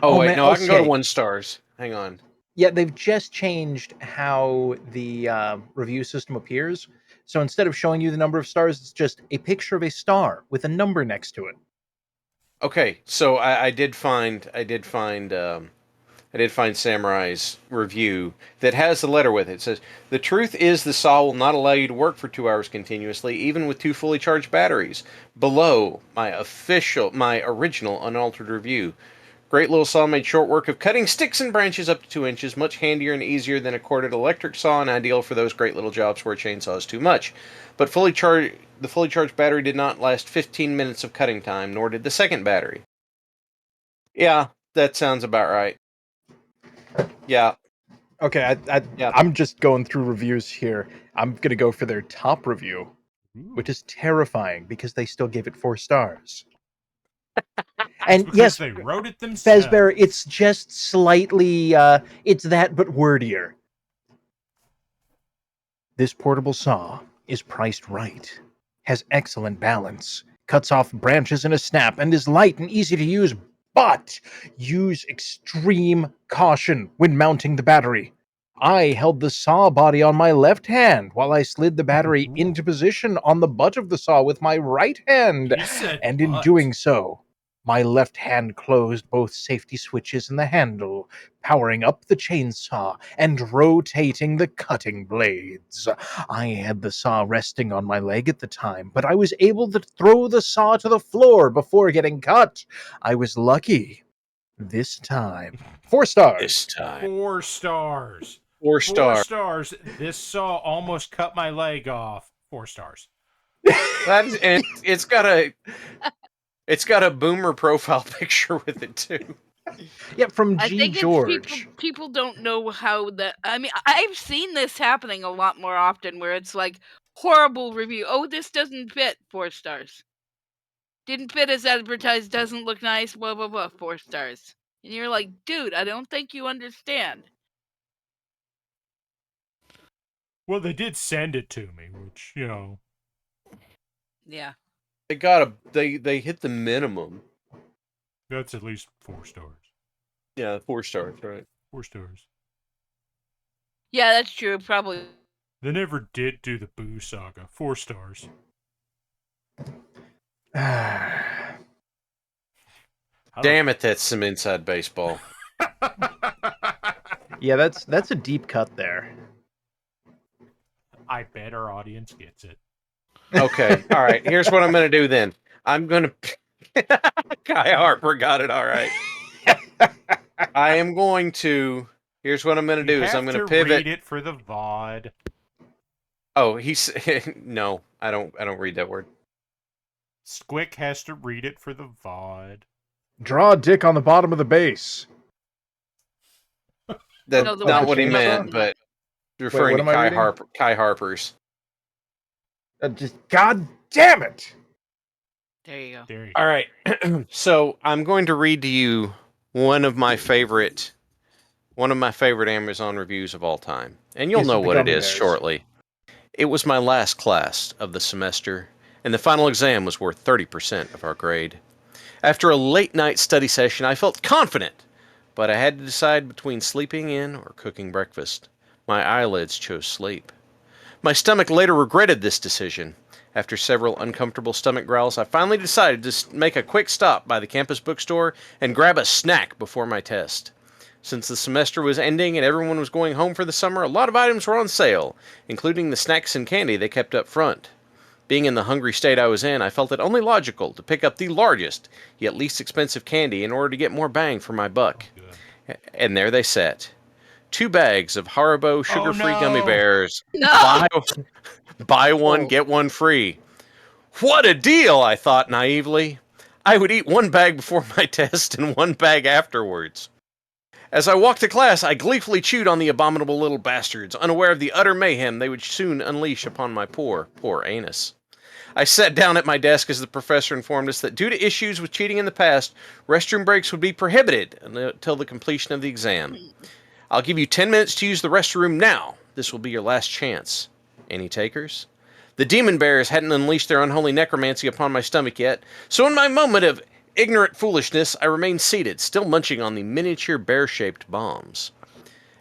Oh wait, no, I can go to 1 stars. Hang on. Yeah, they've just changed how the review system appears. So instead of showing you the number of stars, it's just a picture of a star with a number next to it. Okay, so I did find Samurai's review that has the letter with it. It says, the truth is the saw will not allow you to work for 2 hours continuously, even with 2 fully charged batteries. Below, my original unaltered review. Great little saw made short work of cutting sticks and branches up to 2 inches, much handier and easier than a corded electric saw, and ideal for those great little jobs where a chainsaw is too much. But the fully charged battery did not last 15 minutes of cutting time, nor did the second battery. Yeah, that sounds about right. Yeah. Okay, I'm just going through reviews here. I'm going to go for their top review, which is terrifying because they still gave it 4 stars. And yes, they wrote it themselves. Fezbear, it's just slightly, it's that but wordier. This portable saw is priced right, has excellent balance, cuts off branches in a snap, and is light and easy to use, but use extreme caution when mounting the battery. I held the saw body on my left hand while I slid the battery into position on the butt of the saw with my right hand, and in doing so, my left hand closed both safety switches in the handle, powering up the chainsaw and rotating the cutting blades. I had the saw resting on my leg at the time, but I was able to throw the saw to the floor before getting cut. I was lucky. This time. 4 stars. This time. 4 stars. 4 stars. 4 stars. This saw almost cut my leg off. 4 stars. And it's got a boomer profile picture with it too. Yeah, from I G. think George. People don't know how that. I mean, I've seen this happening a lot more often, where it's like horrible review. Oh, this doesn't fit. 4 stars. Didn't fit as advertised. Doesn't look nice. Blah blah blah. 4 stars. And you're like, dude, I don't think you understand. Well, they did send it to me, which, Yeah. They hit the minimum. That's at least 4 stars. Yeah, 4 stars, right? 4 stars. Yeah, that's true. Probably. They never did do the Boo Saga. 4 stars. Damn it, that's some inside baseball. Yeah, that's a deep cut there. I bet our audience gets it. Okay, all right. Here's what I'm going to do then. I'm going to... Kai Harper got it all right. I am going to... Here's what I'm going to do is I'm going to pivot... read it for the VOD. Oh, no, I don't read that word. Squic has to read it for the VOD. Draw a dick on the bottom of the base. That's not what he meant, but referring to Kai Harper's. God damn it! There you go. All right. So I'm going to read to you one of my favorite Amazon reviews of all time. And you'll know what it is shortly. It was my last class of the semester, and the final exam was worth 30% of our grade. After a late night study session, I felt confident, but I had to decide between sleeping in or cooking breakfast. My eyelids chose sleep. My stomach later regretted this decision. After several uncomfortable stomach growls, I finally decided to make a quick stop by the campus bookstore and grab a snack before my test. Since the semester was ending and everyone was going home for the summer, a lot of items were on sale, including the snacks and candy they kept up front. Being in the hungry state I was in, I felt it only logical to pick up the largest, yet least expensive candy in order to get more bang for my buck. And there they sat. 2 bags of Haribo sugar-free gummy bears. No! Buy one, get one free. What a deal, I thought naively. I would eat 1 bag before my test and 1 bag afterwards. As I walked to class, I gleefully chewed on the abominable little bastards, unaware of the utter mayhem they would soon unleash upon my poor anus. I sat down at my desk as the professor informed us that due to issues with cheating in the past, restroom breaks would be prohibited until the completion of the exam. I'll give you 10 minutes to use the restroom now. This will be your last chance. Any takers? The demon bears hadn't unleashed their unholy necromancy upon my stomach yet, so in my moment of ignorant foolishness, I remained seated, still munching on the miniature bear-shaped bombs.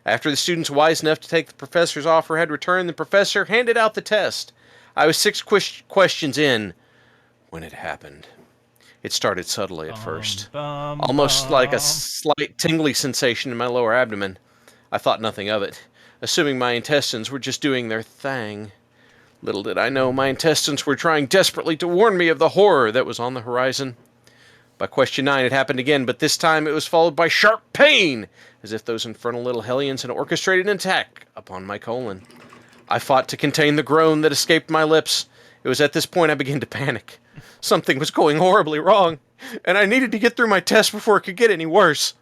After the students wise enough to take the professor's offer had returned, the professor handed out the test. I was 6 questions in when it happened. It started subtly at first, almost like a slight tingly sensation in my lower abdomen. I thought nothing of it, assuming my intestines were just doing their thing. Little did I know my intestines were trying desperately to warn me of the horror that was on the horizon. By question 9, it happened again, but this time it was followed by sharp pain, as if those infernal little hellions had orchestrated an attack upon my colon. I fought to contain the groan that escaped my lips. It was at this point I began to panic. Something was going horribly wrong, and I needed to get through my test before it could get any worse.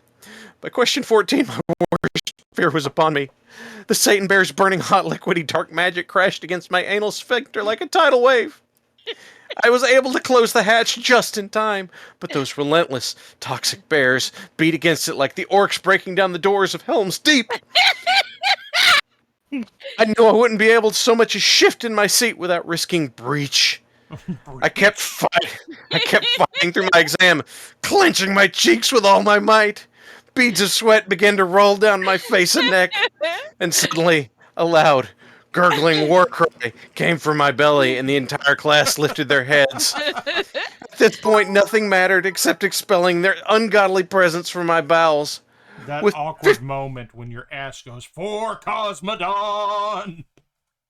By question 14, my worst fear was upon me. The Satan Bear's burning hot liquidy dark magic crashed against my anal sphincter like a tidal wave. I was able to close the hatch just in time, but those relentless, toxic bears beat against it like the orcs breaking down the doors of Helm's Deep. I knew I wouldn't be able to so much as shift in my seat without risking breach. I kept fighting through my exam, clenching my cheeks with all my might. Beads of sweat began to roll down my face and neck, and suddenly a loud, gurgling war cry came from my belly, and the entire class lifted their heads. At this point, nothing mattered except expelling their ungodly presence from my bowels. That awkward moment when your ass goes, "For Cosmodon!"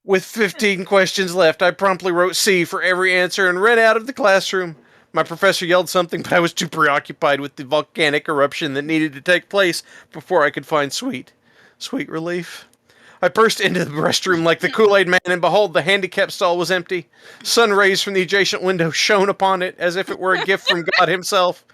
With 15 questions left, I promptly wrote C for every answer and ran out of the classroom. My professor yelled something, but I was too preoccupied with the volcanic eruption that needed to take place before I could find sweet relief. I burst into the restroom like the Kool-Aid Man, and behold, the handicap stall was empty. Sun rays from the adjacent window shone upon it as if it were a gift from God himself.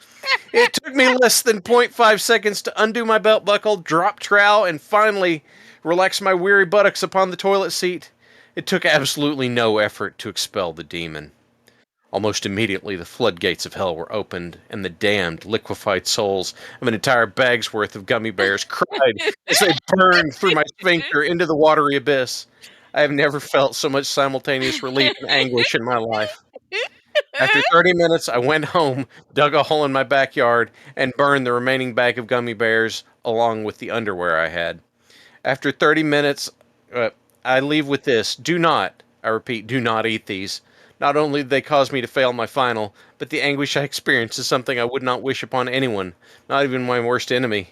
It took me less than 0.5 seconds to undo my belt buckle, drop trowel, and finally relax my weary buttocks upon the toilet seat. It took absolutely no effort to expel the demon. Almost immediately, the floodgates of hell were opened, and the damned, liquefied souls of an entire bag's worth of gummy bears cried as they burned through my sphincter into the watery abyss. I have never felt so much simultaneous relief and anguish in my life. After 30 minutes, I went home, dug a hole in my backyard, and burned the remaining bag of gummy bears along with the underwear I had. After 30 minutes, I leave with this. Do not, I repeat, do not eat these. Not only did they cause me to fail my final, but the anguish I experienced is something I would not wish upon anyone, not even my worst enemy.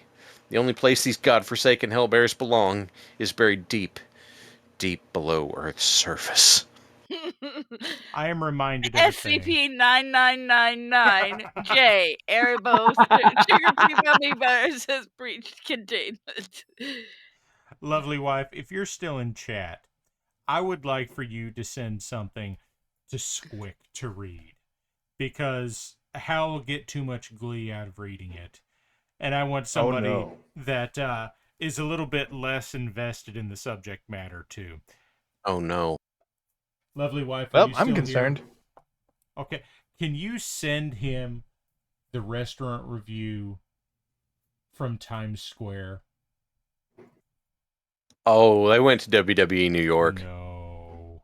The only place these godforsaken hellbears belong is buried deep, deep below Earth's surface. I am reminded of SCP-9999J, Erebos, sugar-free gummy bears has breached containment. Lovely wife, if you're still in chat, I would like for you to send something to Squic to read, because Hal will get too much glee out of reading it, and I want somebody that is a little bit less invested in the subject matter too. Oh no. Lovely wife, well, I'm concerned. Here? Okay, can you send him the restaurant review from Times Square? Oh, they went to WWE New York. No.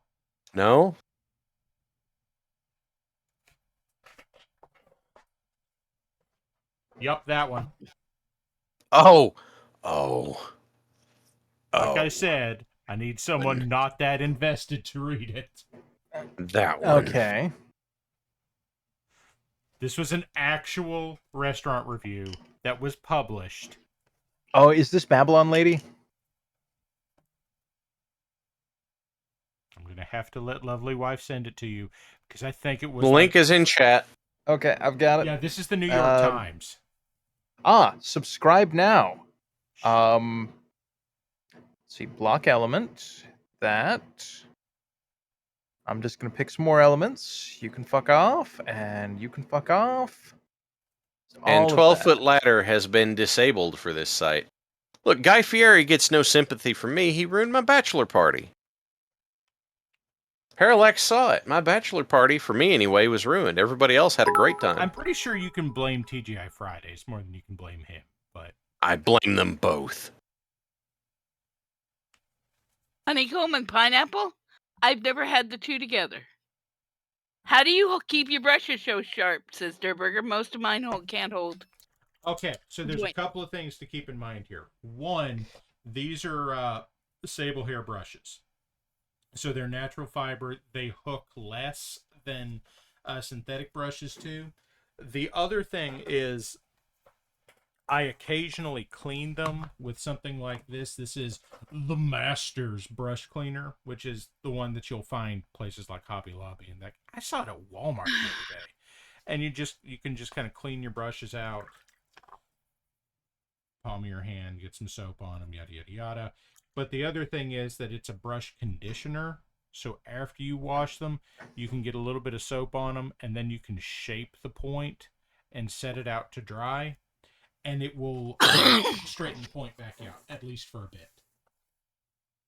No? Yup, that one. Oh. Like I said, I need someone not that invested to read it. That one. Okay. This was an actual restaurant review that was published. Oh, is this Babylon Lady? I'm going to have to let Lovely Wife send it to you, because I think it was... The link is in chat. Okay, I've got it. Yeah, this is the New York Times. Subscribe now. Let's see, block element. That. I'm just going to pick some more elements. You can fuck off, and you can fuck off. And 12-foot ladder has been disabled for this site. Look, Guy Fieri gets no sympathy from me. He ruined my bachelor party. Parallax saw it. My bachelor party, for me anyway, was ruined. Everybody else had a great time. I'm pretty sure you can blame TGI Fridays more than you can blame him, but... I blame them both. Honeycomb and pineapple? I've never had the two together. How do you keep your brushes so sharp, says Durburger? Most of mine can't hold. Okay, so there's a couple of things to keep in mind here. One, these are sable hair brushes. So they're natural fiber. They hook less than synthetic brushes do. The other thing is I occasionally clean them with something like this. This is the Masters brush cleaner, which is the one that you'll find places like Hobby Lobby. And I saw it at Walmart the other day. And you can just kind of clean your brushes out. Palm of your hand, get some soap on them, yada, yada, yada. But the other thing is that it's a brush conditioner. So after you wash them, you can get a little bit of soap on them, and then you can shape the point and set it out to dry. And it will straighten the point back out, at least for a bit.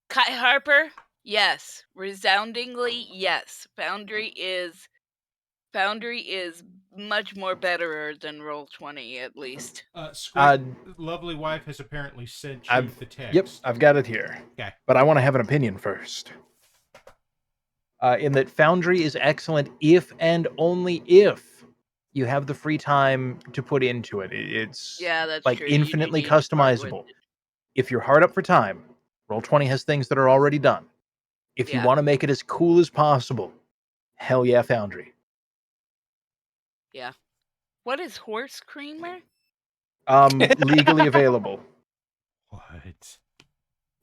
Kai Harper, yes. Resoundingly, yes. Foundry is much more betterer than Roll20, at least. Lovely Wife has apparently sent you the text. Yep, I've got it here. Okay. But I want to have an opinion first. In that Foundry is excellent if and only if you have the free time to put into it. It's that's like true. infinitely customizable. If you're hard up for time, Roll20 has things that are already done. If you want to make it as cool as possible, hell yeah, Foundry. Yeah. What is horse creamer? Legally available. What?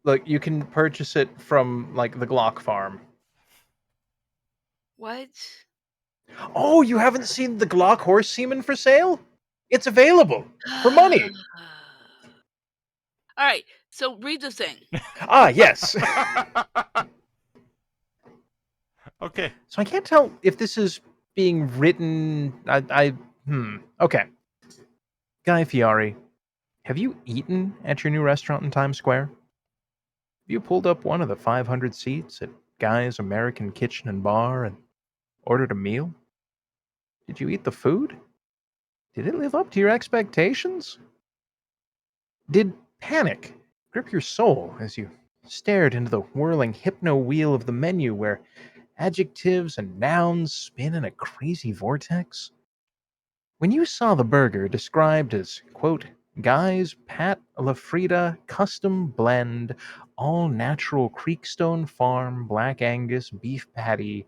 Look, you can purchase it from like the Glock farm. What? Oh, you haven't seen the Glock horse semen for sale? It's available for money. All right, so read the thing. Yes. Okay. So I can't tell if this is being written. Okay. Guy Fieri, have you eaten at your new restaurant in Times Square? Have you pulled up one of the 500 seats at Guy's American Kitchen and Bar and ordered a meal? Did you eat the food? Did it live up to your expectations? Did panic grip your soul as you stared into the whirling hypno wheel of the menu where adjectives and nouns spin in a crazy vortex? When you saw the burger described as, quote, Guy's Pat LaFrida Custom Blend, All Natural Creekstone Farm Black Angus Beef Patty,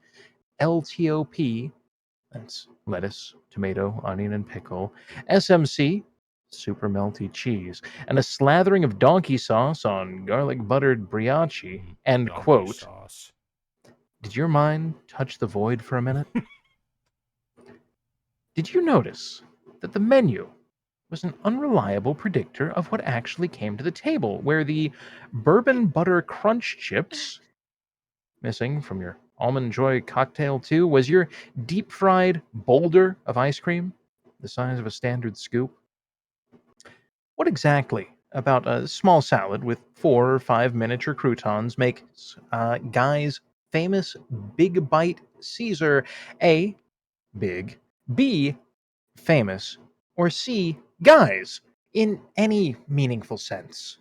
LTOP, that's lettuce, tomato, onion, and pickle, SMC, super melty cheese, and a slathering of donkey sauce on garlic buttered brioche, end quote. Sauce. Did your mind touch the void for a minute? Did you notice that the menu was an unreliable predictor of what actually came to the table, where the bourbon butter crunch chips, missing from your Almond Joy cocktail too, was your deep fried boulder of ice cream, the size of a standard scoop? What exactly about a small salad with 4 or 5 miniature croutons makes Guy's famous Big Bite Caesar A, big, B, famous, or C, Guy's, in any meaningful sense?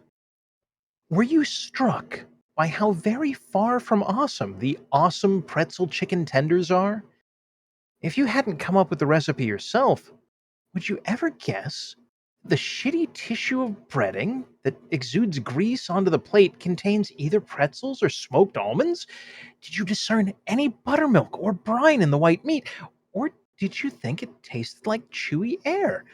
Were you struck by how very far from awesome the awesome pretzel chicken tenders are? If you hadn't come up with the recipe yourself, would you ever guess the shitty tissue of breading that exudes grease onto the plate contains either pretzels or smoked almonds? Did you discern any buttermilk or brine in the white meat? Or did you think it tasted like chewy air?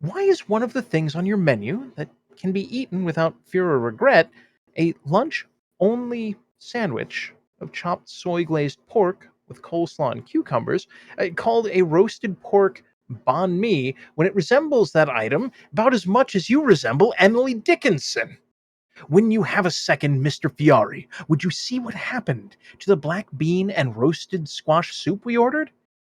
Why is one of the things on your menu that can be eaten without fear or regret a lunch-only sandwich of chopped soy-glazed pork with coleslaw and cucumbers called a roasted pork banh mi when it resembles that item about as much as you resemble Emily Dickinson? When you have a second, Mr. Fiore, would you see what happened to the black bean and roasted squash soup we ordered?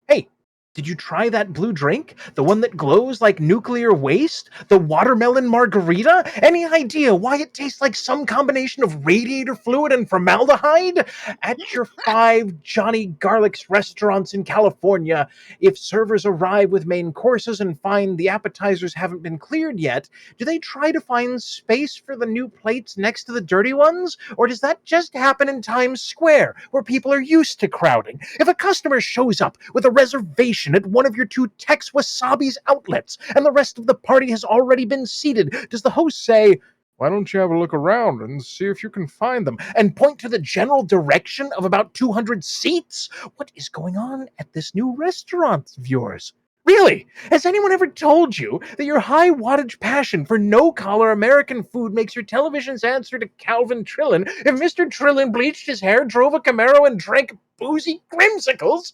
Hey, did you try that blue drink? The one that glows like nuclear waste? The watermelon margarita? Any idea why it tastes like some combination of radiator fluid and formaldehyde? At your 5 Johnny Garlic's restaurants in California, if servers arrive with main courses and find the appetizers haven't been cleared yet, do they try to find space for the new plates next to the dirty ones? Or does that just happen in Times Square, where people are used to crowding? If a customer shows up with a reservation at one of your 2 Tex Wasabi's outlets, and the rest of the party has already been seated, does the host say, why don't you have a look around and see if you can find them, and point to the general direction of about 200 seats? What is going on at this new restaurant of yours? Really? Has anyone ever told you that your high wattage passion for no-collar American food makes your television's answer to Calvin Trillin if Mr. Trillin bleached his hair, drove a Camaro, and drank boozy creamsicles?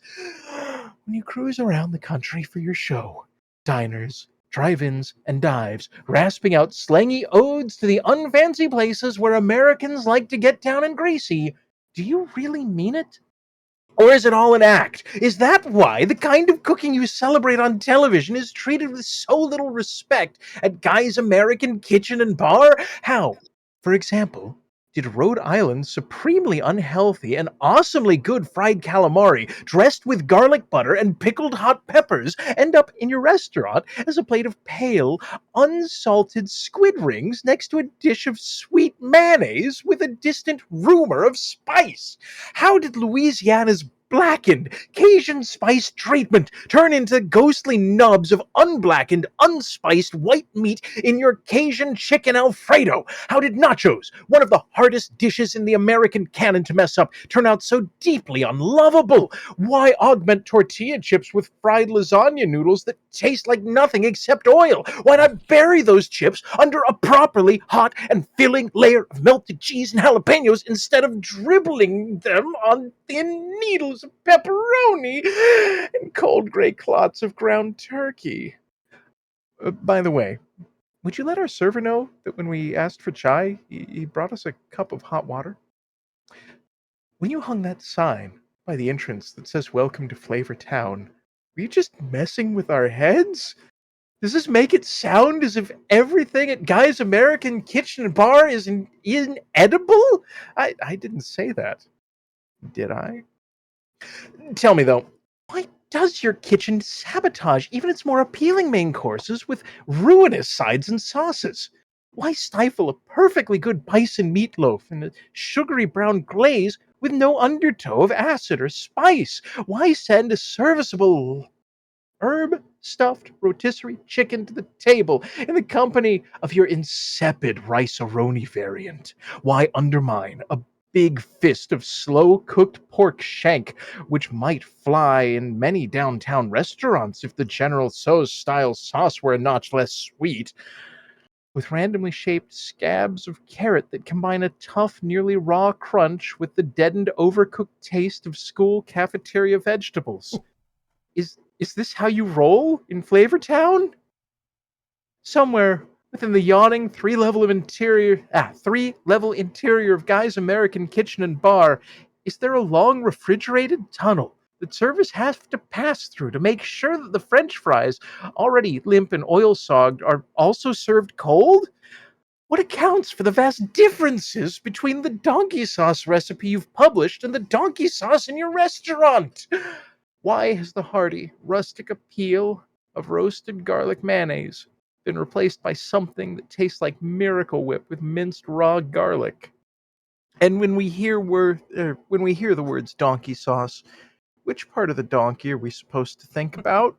When you cruise around the country for your show, diners, drive-ins, and dives, rasping out slangy odes to the unfancy places where Americans like to get down and greasy, do you really mean it? Or is it all an act? Is that why the kind of cooking you celebrate on television is treated with so little respect at Guy's American Kitchen and Bar? How, for example, Did Rhode Island's supremely unhealthy and awesomely good fried calamari, dressed with garlic butter and pickled hot peppers, end up in your restaurant as a plate of pale, unsalted squid rings next to a dish of sweet mayonnaise with a distant rumor of spice? How did Louisiana's blackened Cajun spice treatment turn into ghostly nubs of unblackened, unspiced white meat in your Cajun chicken Alfredo? How did nachos, one of the hardest dishes in the American canon to mess up, turn out so deeply unlovable? Why augment tortilla chips with fried lasagna noodles that taste like nothing except oil? Why not bury those chips under a properly hot and filling layer of melted cheese and jalapenos instead of dribbling them on thin needles of pepperoni and cold gray clots of ground turkey? By the way, would you let our server know that when we asked for chai, he brought us a cup of hot water? When you hung that sign by the entrance that says "Welcome to Flavor Town," were you just messing with our heads? Does this make it sound as if everything at Guy's American Kitchen and Bar is inedible? I didn't say that, did I? Tell me, though, why does your kitchen sabotage even its more appealing main courses with ruinous sides and sauces? Why stifle a perfectly good bison meatloaf in a sugary brown glaze with no undertow of acid or spice? Why send a serviceable herb-stuffed rotisserie chicken to the table in the company of your insipid rice-a-roni variant? Why undermine a big fist of slow-cooked pork shank, which might fly in many downtown restaurants if the General Tso's-style sauce were a notch less sweet, with randomly shaped scabs of carrot that combine a tough, nearly raw crunch with the deadened, overcooked taste of school cafeteria vegetables? Is this how you roll in Flavortown? Somewhere within the yawning three-level interior of Guy's American Kitchen and Bar, is there a long refrigerated tunnel that servers have to pass through to make sure that the French fries, already limp and oil-sogged, are also served cold? What accounts for the vast differences between the donkey sauce recipe you've published and the donkey sauce in your restaurant? Why has the hearty, rustic appeal of roasted garlic mayonnaise been replaced by something that tastes like Miracle Whip with minced raw garlic? And when we hear the words donkey sauce, which part of the donkey are we supposed to think about?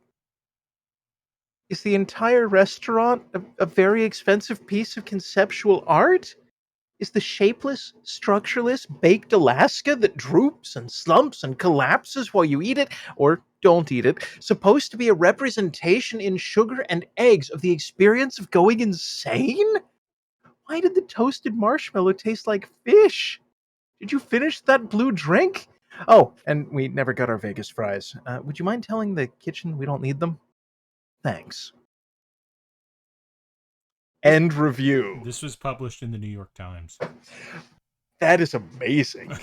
Is the entire restaurant a very expensive piece of conceptual art? Is the shapeless, structureless, baked Alaska that droops and slumps and collapses while you eat it, or don't eat it, supposed to be a representation in sugar and eggs of the experience of going insane? Why did the toasted marshmallow taste like fish? Did you finish that blue drink? Oh, and we never got our Vegas fries. Would you mind telling the kitchen we don't need them? Thanks. End review. This was published in the New York Times. That is amazing.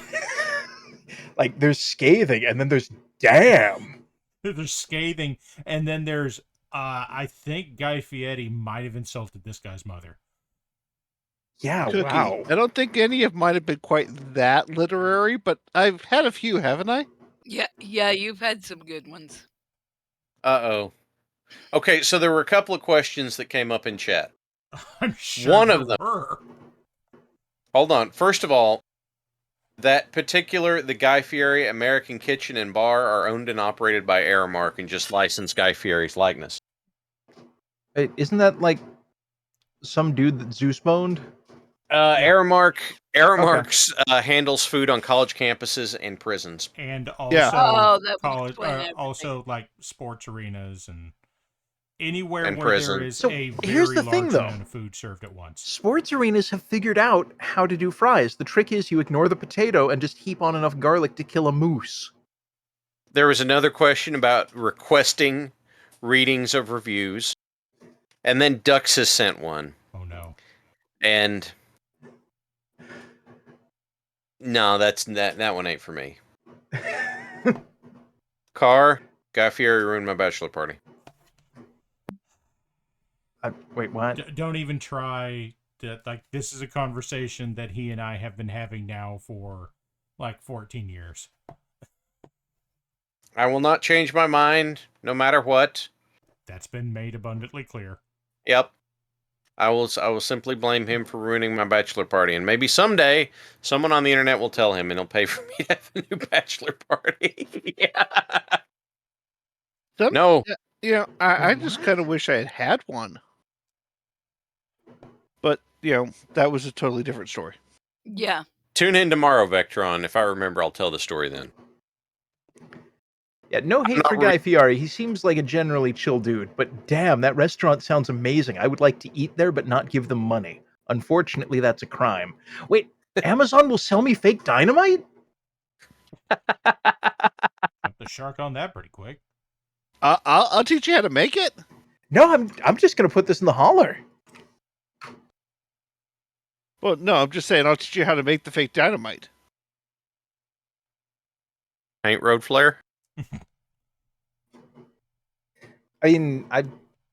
Like, there's scathing, and then there's damn. There's scathing, and then there's, I think Guy Fieri might have insulted this guy's mother. Yeah, Cookie. wow. I don't think any of mine have been quite that literary, but I've had a few, haven't I? Yeah, you've had some good ones. Uh-oh. Okay, so there were a couple of questions that came up in chat. I'm sure One there of them. were. Hold on. First of all, the Guy Fieri American Kitchen and Bar are owned and operated by Aramark and just license Guy Fieri's likeness. Wait, isn't that like some dude that Zeus boned? Aramark handles food on college campuses and prisons, and also college, also like sports arenas and anywhere and where prison. there is So a here's very the large thing, though. amount of food served at once. Sports arenas have figured out how to do fries. The trick is you ignore the potato and just heap on enough garlic to kill a moose. There was another question about requesting readings of reviews, and then Dux has sent one. Oh no! And no, that one ain't for me. Guy Fieri ruined my bachelor party. Wait, what? Don't even try like this is a conversation that he and I have been having now for like 14 years. I will not change my mind, no matter what. That's been made abundantly clear. Yep. I will simply blame him for ruining my bachelor party, and maybe someday someone on the internet will tell him, and he'll pay for me to have a new bachelor party. Yeah. No. You know, I just kind of wish I had one. But, you know, that was a totally different story. Yeah. Tune in tomorrow, Vectron. If I remember, I'll tell the story then. Yeah, no hate for Guy Fieri. He seems like a generally chill dude, but damn, that restaurant sounds amazing. I would like to eat there, but not give them money. Unfortunately, that's a crime. Wait, Amazon will sell me fake dynamite? Got the shark on that pretty quick. I'll teach you how to make it. No, I'm just gonna put this in the hauler. Well, no, I'm just saying I'll teach you how to make the fake dynamite. Paint road flare? I mean, I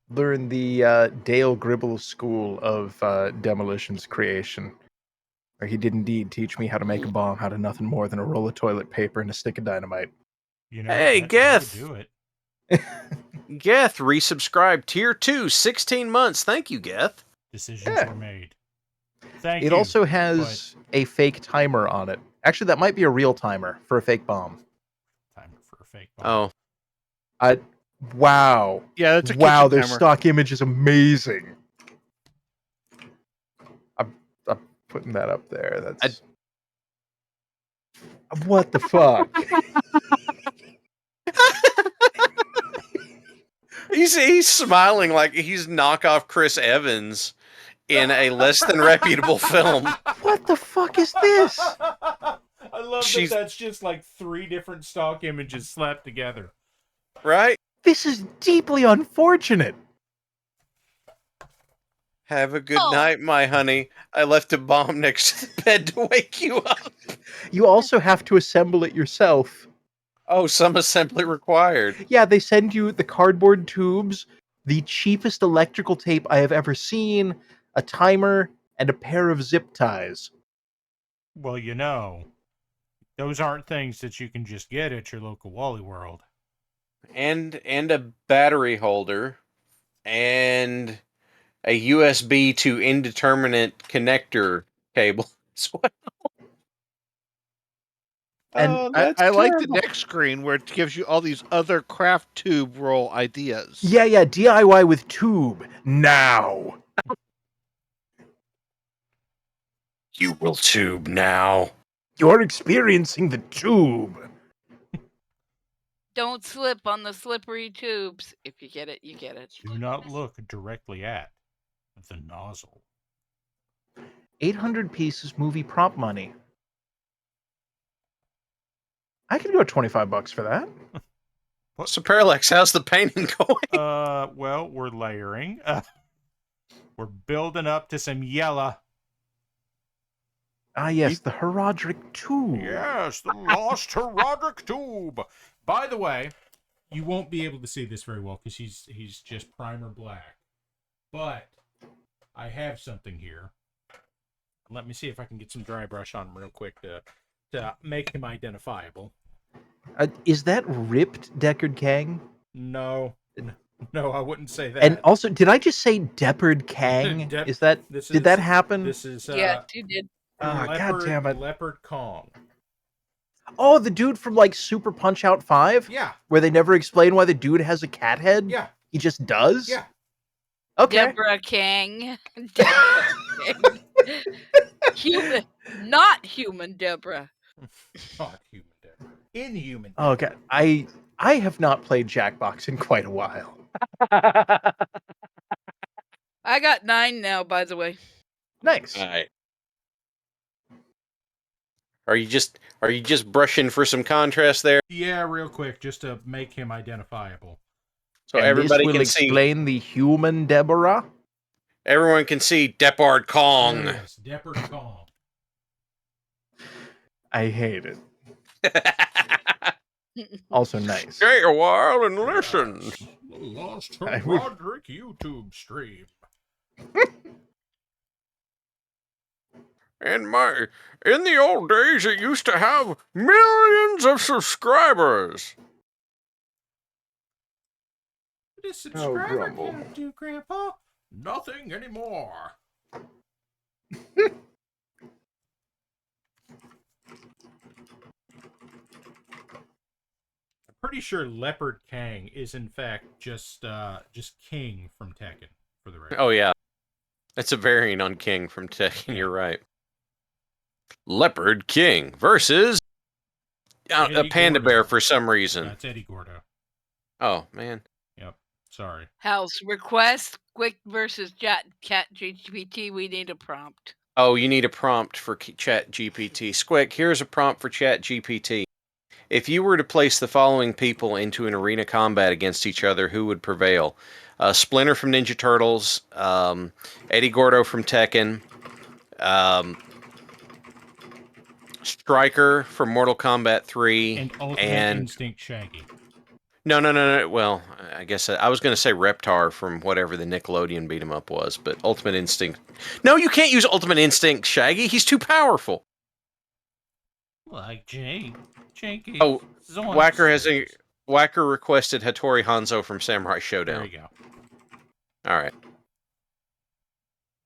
learned the Dale Gribble School of Demolition's creation, where he did indeed teach me how to make a bomb out of nothing more than a roll of toilet paper and a stick of dynamite. You know, hey, Geth! Do it. Geth, resubscribe. Tier 2, 16 months. Thank you, Geth. Decisions were made. Thank you. It also has a fake timer on it. Actually, that might be a real timer for a fake bomb. Timer for a fake bomb. Oh. Wow. Yeah, that's a wow. Their timer. stock image is amazing. I'm putting that up there. That's what the fuck. He's smiling like he's knockoff Chris Evans in a less than reputable film. What the fuck is this? I love that that's just like 3 different stock images slapped together. Right? This is deeply unfortunate. Have a good night, my honey. I left a bomb next to the bed to wake you up. You also have to assemble it yourself. Oh, some assembly required. Yeah, they send you the cardboard tubes, the cheapest electrical tape I have ever seen, a timer, and a pair of zip ties. Well, you know, those aren't things that you can just get at your local Wally World. And a battery holder, and a USB to indeterminate connector cable as well. And I like the next screen where it gives you all these other craft tube roll ideas. Yeah, DIY with tube now. You will tube now. You're experiencing the tube. Don't slip on the slippery tubes. If you get it, you get it. Do not look directly at the nozzle. 800 pieces movie prop money. I could go $25 for that. So Parallax, how's the painting going? Well, we're layering. We're building up to some yellow. Ah, yes, the Herodric tube. Yes, the lost Herodric tube. By the way, you won't be able to see this very well because he's just primer black. But I have something here. Let me see if I can get some dry brush on him real quick to make him identifiable. Is that ripped Deckard Kang? No, I wouldn't say that. And also, did I just say Deckard Kang? Did that happen? This is yeah, you did. God damn it! Leopard Kong. Oh, the dude from like Super Punch Out 5? Yeah. Where they never explain why the dude has a cat head? Yeah. He just does? Yeah. Okay. Deborah King. Human. Not human Deborah. Not human Deborah. Inhuman Deborah. Okay. I have not played Jackbox in quite a while. I got 9 now, by the way. Nice. All right. Are you just brushing for some contrast there? Yeah, real quick, just to make him identifiable. So everybody this will can explain the human Deborah. Everyone can see Deppard Kong. Yes, Deppard Kong. I hate it. Also nice. Stay a while and listen. The Lost Roderick YouTube stream. In the old days, it used to have millions of subscribers. What does subscriber count do, Grandpa? Nothing anymore. Pretty sure Leopard Kang is in fact just King from Tekken for the record. Oh yeah, it's a variant on King from Tekken. Yeah. You're right. Leopard King versus a panda bear for some reason. That's Eddie Gordo. Oh man. Yep. Sorry. House request Squic versus Chat GPT. We need a prompt. Oh, you need a prompt for Chat GPT. Squic, here's a prompt for Chat GPT. If you were to place the following people into an arena combat against each other, who would prevail? Splinter from Ninja Turtles, Eddie Gordo from Tekken, Stryker from Mortal Kombat 3, and Ultimate Instinct Shaggy. No. Well, I guess I was going to say Reptar from whatever the Nickelodeon beat 'em up was, but Ultimate Instinct. No, you can't use Ultimate Instinct Shaggy. He's too powerful. Like Jake. Oh, Whacker requested Hattori Hanzo from Samurai Showdown. There you go. All right.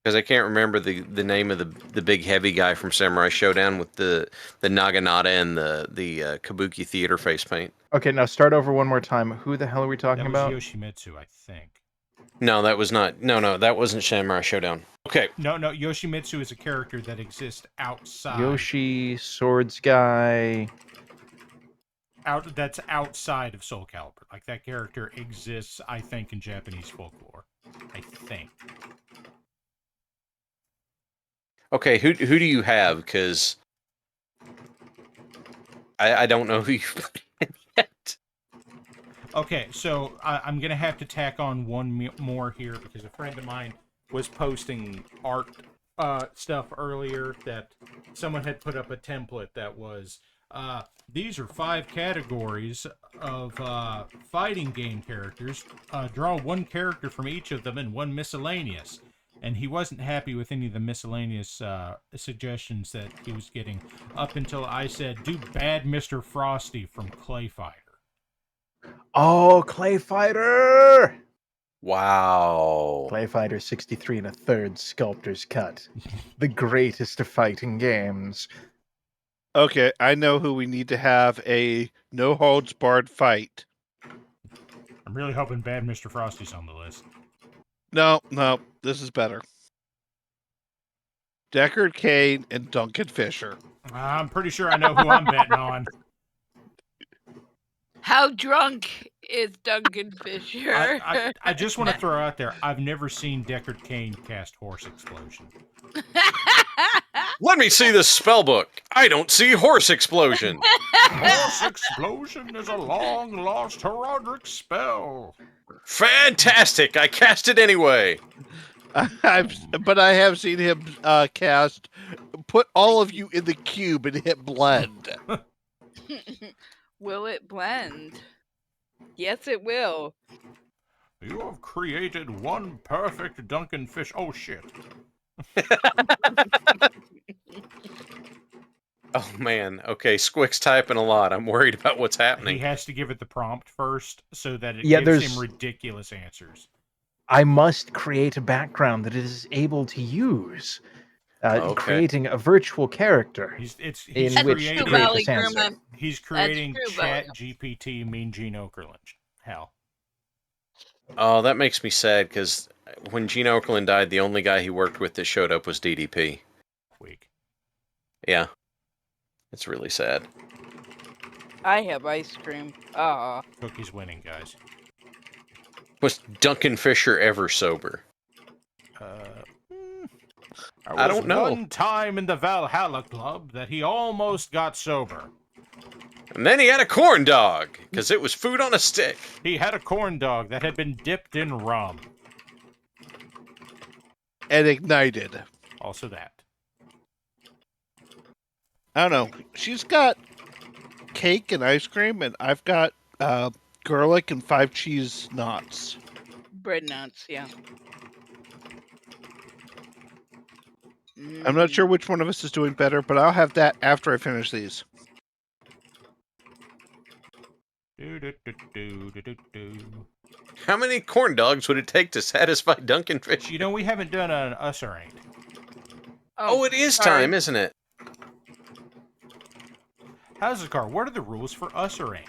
Because I can't remember the name of the big heavy guy from Samurai Showdown with the Naginata and the Kabuki theater face paint. Okay, now start over one more time. Who the hell are we talking about? Yoshimitsu, I think. No, that was not. No, that wasn't Samurai Showdown. Okay. No, Yoshimitsu is a character that exists outside. Yoshi, Swords Guy. That's outside of Soul Calibur. Like, that character exists, I think, in Japanese folklore. I think. Okay, who do you have? Because I don't know who you've played yet. Okay, so I'm going to have to tack on one more here because a friend of mine was posting art stuff earlier that someone had put up a template that was, these are 5 categories of fighting game characters. Draw one character from each of them and one miscellaneous. And he wasn't happy with any of the miscellaneous suggestions that he was getting up until I said, do Bad Mr. Frosty from Clay Fighter. Oh, Clay Fighter! Wow. Clay Fighter 63 1/3 Sculptor's Cut. The greatest of fighting games. Okay, I know who we need to have a no-holds-barred fight. I'm really hoping Bad Mr. Frosty's on the list. No, this is better. Deckard Cain and Duncan Fisher. I'm pretty sure I know who I'm betting on. How drunk is Duncan Fisher? I just want to throw out there, I've never seen Deckard Cain cast Horse Explosion. Let me see the spell book. I don't see Horse Explosion. Horse Explosion is a long-lost heraldic spell. Fantastic! I cast it anyway. But I have seen him cast, put all of you in the cube and hit blend. Will it blend? Yes, it will. You have created one perfect Duncan Fish. Oh, shit. Oh, man. Okay, Squic's typing a lot. I'm worried about what's happening. He has to give it the prompt first so that it gives him ridiculous answers. I must create a background that it is able to use. Creating a virtual character he's in which to create this answer. He's creating Chat GPT Mean Gene Okerlund. Hell. Oh, that makes me sad, because when Gene Okerlund died, the only guy he worked with that showed up was DDP. Weak. Yeah. It's really sad. I have ice cream. Ah. Cookie's winning, guys. Was Duncan Fisher ever sober? I don't know. One time in the Valhalla Club that he almost got sober. And then he had a corn dog, because it was food on a stick. He had a corn dog that had been dipped in rum. And ignited. Also that. I don't know. She's got cake and ice cream, and I've got garlic and 5 cheese nuts. Bread nuts, yeah. I'm not sure which one of us is doing better, but I'll have that after I finish these. How many corn dogs would it take to satisfy Duncan Fisher? You know, we haven't done an us or ain't. Oh, it is time, isn't it? How's the car? What are the rules for us or ain't?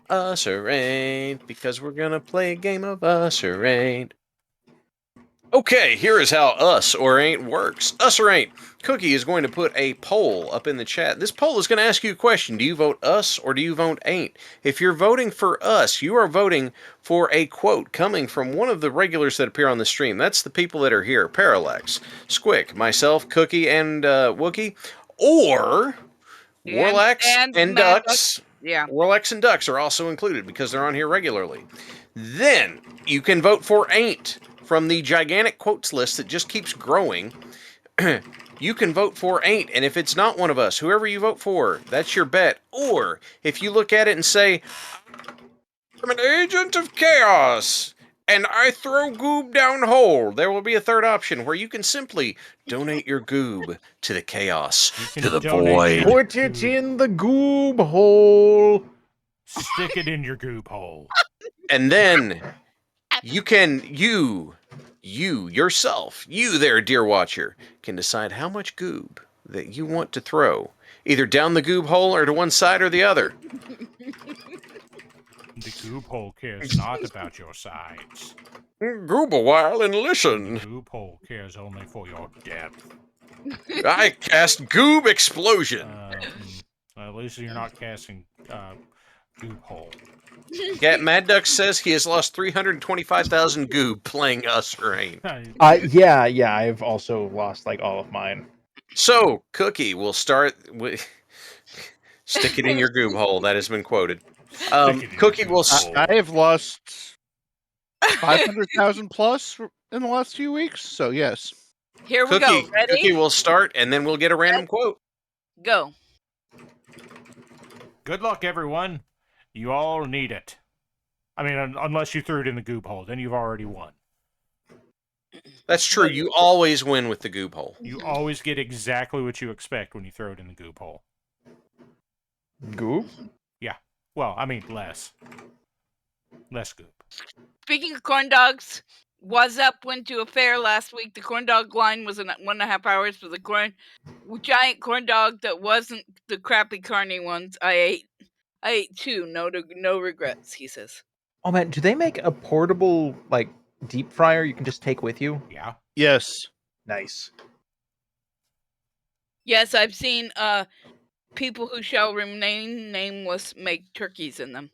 Us or ain't, because we're gonna play a game of us or ain't. Okay, here is how us or ain't works. Us or ain't. Cookie is going to put a poll up in the chat. This poll is going to ask you a question. Do you vote us or do you vote ain't? If you're voting for us, you are voting for a quote coming from one of the regulars that appear on the stream. That's the people that are here. Parallax, Squic, myself, Cookie, and Wookie. Or Warlax and Ducks. Yeah. Warlax and Ducks are also included because they're on here regularly. Then you can vote for ain't. From the gigantic quotes list that just keeps growing, you can vote for ain't, and if it's not one of us, whoever you vote for, that's your bet. Or if you look at it and say, I'm an agent of chaos, and I throw goob down hole, there will be a third option where you can simply donate your goob to the chaos, to the void. Put it in the goob hole. Stick it in your goob hole. And then you can, you yourself, you there, dear watcher, can decide how much goob that you want to throw, either down the goob hole or to one side or the other. The goob hole cares not about your sides. Goob a while and listen. The goob hole cares only for your depth. I cast goob explosion. At least you're not casting goob hole. Yeah, Mad Duck says he has lost 325,000 goob playing us or ain't. Yeah, I've also lost like all of mine. So, Cookie will start with... Stick it in your goob hole. That has been quoted. Cookie will... I have lost 500,000 plus in the last few weeks, so yes. Here we go. Ready? Cookie will start, and then we'll get a random quote. Go. Good luck, everyone. You all need it. I mean, unless you threw it in the goob hole, then you've already won. That's true. You always win with the goob hole. You always get exactly what you expect when you throw it in the goob hole. Goob? Yeah. Well, I mean, less. Less goob. Speaking of corn dogs, Was Up went to a fair last week. The corn dog line was in 1.5 hours for the giant corn dog that wasn't the crappy carny ones. I ate two. No regrets, he says. Oh man, do they make a portable like deep fryer you can just take with you? Yeah. Yes. Nice. Yes, I've seen people who shall remain nameless make turkeys in them.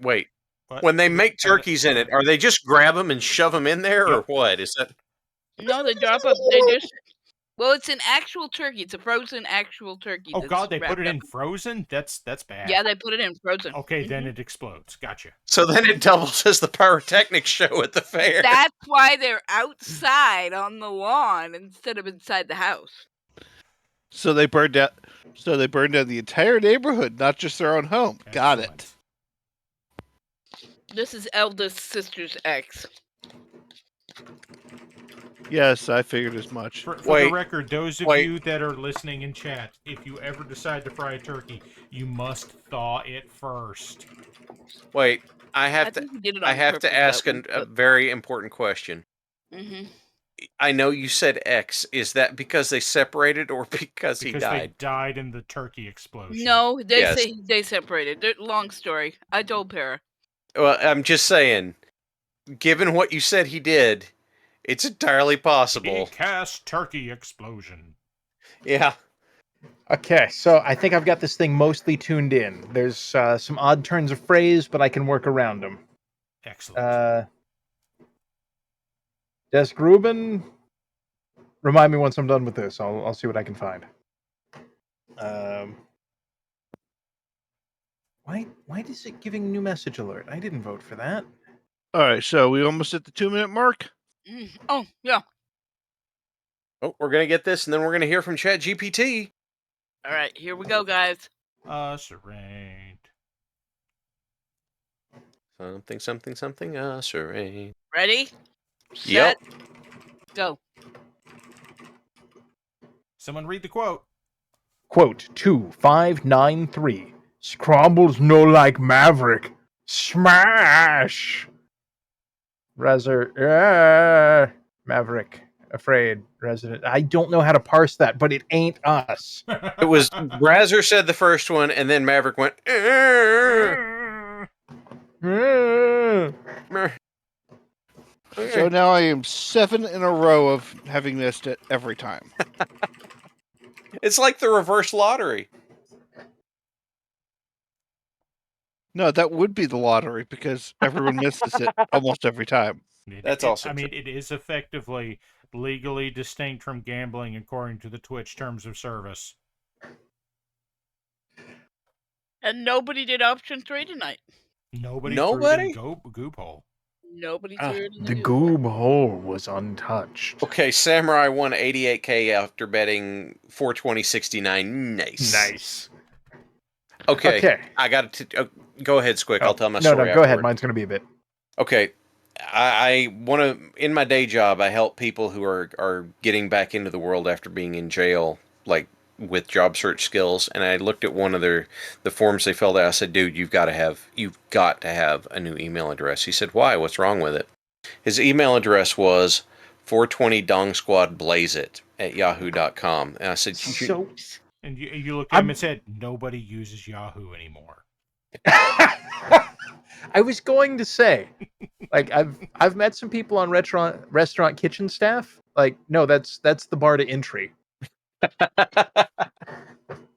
Wait. What? When they make turkeys in it, are they just grab them and shove them in there, or what? Is that? No, they drop up. They just. Well, it's an actual turkey. It's a frozen actual turkey. Oh God, they put it in frozen? That's bad. Yeah, they put it in frozen. Okay, then it explodes. Gotcha. So then it doubles as the pyrotechnics show at the fair. That's why they're outside on the lawn instead of inside the house. So they burned down. So they burned down the entire neighborhood, not just their own home. Excellent. Got it. This is eldest sister's ex. Yes, I figured as much. For the record, those of you that are listening in chat, if you ever decide to fry a turkey, you must thaw it first. Wait, I have to ask a very important question. Mm-hmm. I know you said X. Is that because they separated or because he died? Because they died in the turkey explosion. No, say they separated. Long story. I told Para. Well, I'm just saying, given what you said he did, it's entirely possible. He cast turkey explosion. Yeah. Okay, so I think I've got this thing mostly tuned in. There's some odd turns of phrase, but I can work around them. Excellent. Des Gruben, remind me once I'm done with this. I'll see what I can find. Why is it giving new message alert? I didn't vote for that. All right, so we almost at the 2-minute mark. Oh yeah. Oh, we're gonna get this, and then we're gonna hear from ChatGPT. All right, here we go, guys. Surrend. Something, usher. Ready? Yep. Set, go. Someone read the quote. Quote 2593. Scrobbles no like Maverick. Smash! Maverick. Afraid. Resident. I don't know how to parse that, but it ain't us. It was Razor said the first one, and then Maverick went. So now I am 7 in a row of having missed it every time. It's like the reverse lottery. No, that would be the lottery because everyone misses it almost every time. That's also true. It is effectively legally distinct from gambling according to the Twitch terms of service. And nobody did option 3 tonight. Nobody? Threw it in goop hole. Nobody threw it in the goob hole was untouched. Okay, Samurai won 88K after betting 420.69. Nice. Okay. I got to go ahead, Squic. I'll tell my story. No, go ahead. Mine's going to be a bit. Okay. I want to, in my day job, I help people who are getting back into the world after being in jail, like with job search skills. And I looked at one of the forms they filled out. I said, dude, you've got to have a new email address. He said, why? What's wrong with it? His email address was 420 Dong Squad Blaze It at yahoo.com. And I said, and you looked at him and said, nobody uses Yahoo anymore. I was going to say, like, I've met some people on restaurant kitchen staff. Like, no, that's the bar to entry.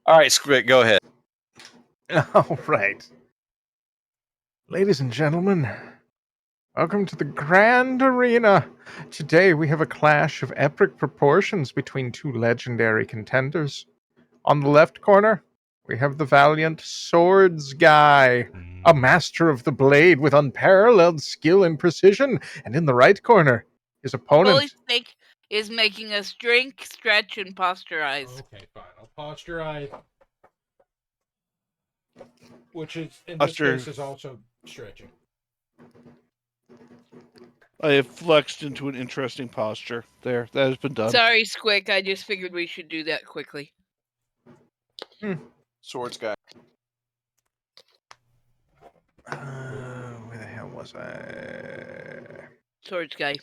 All right, Squic, go ahead. All right. Ladies and gentlemen, welcome to the Grand Arena. Today we have a clash of epic proportions between two legendary contenders. On the left corner, we have the valiant Swords Guy, a master of the blade with unparalleled skill and precision. And in the right corner, his opponent... Holy Snake is making us drink, stretch, and posturize. Okay, fine. I'll posturize. Which is, in this case, is also stretching. I have flexed into an interesting posture. There, that has been done. Sorry, Squic. I just figured we should do that quickly. Swords Guy. Where the hell was I? Swords Guy.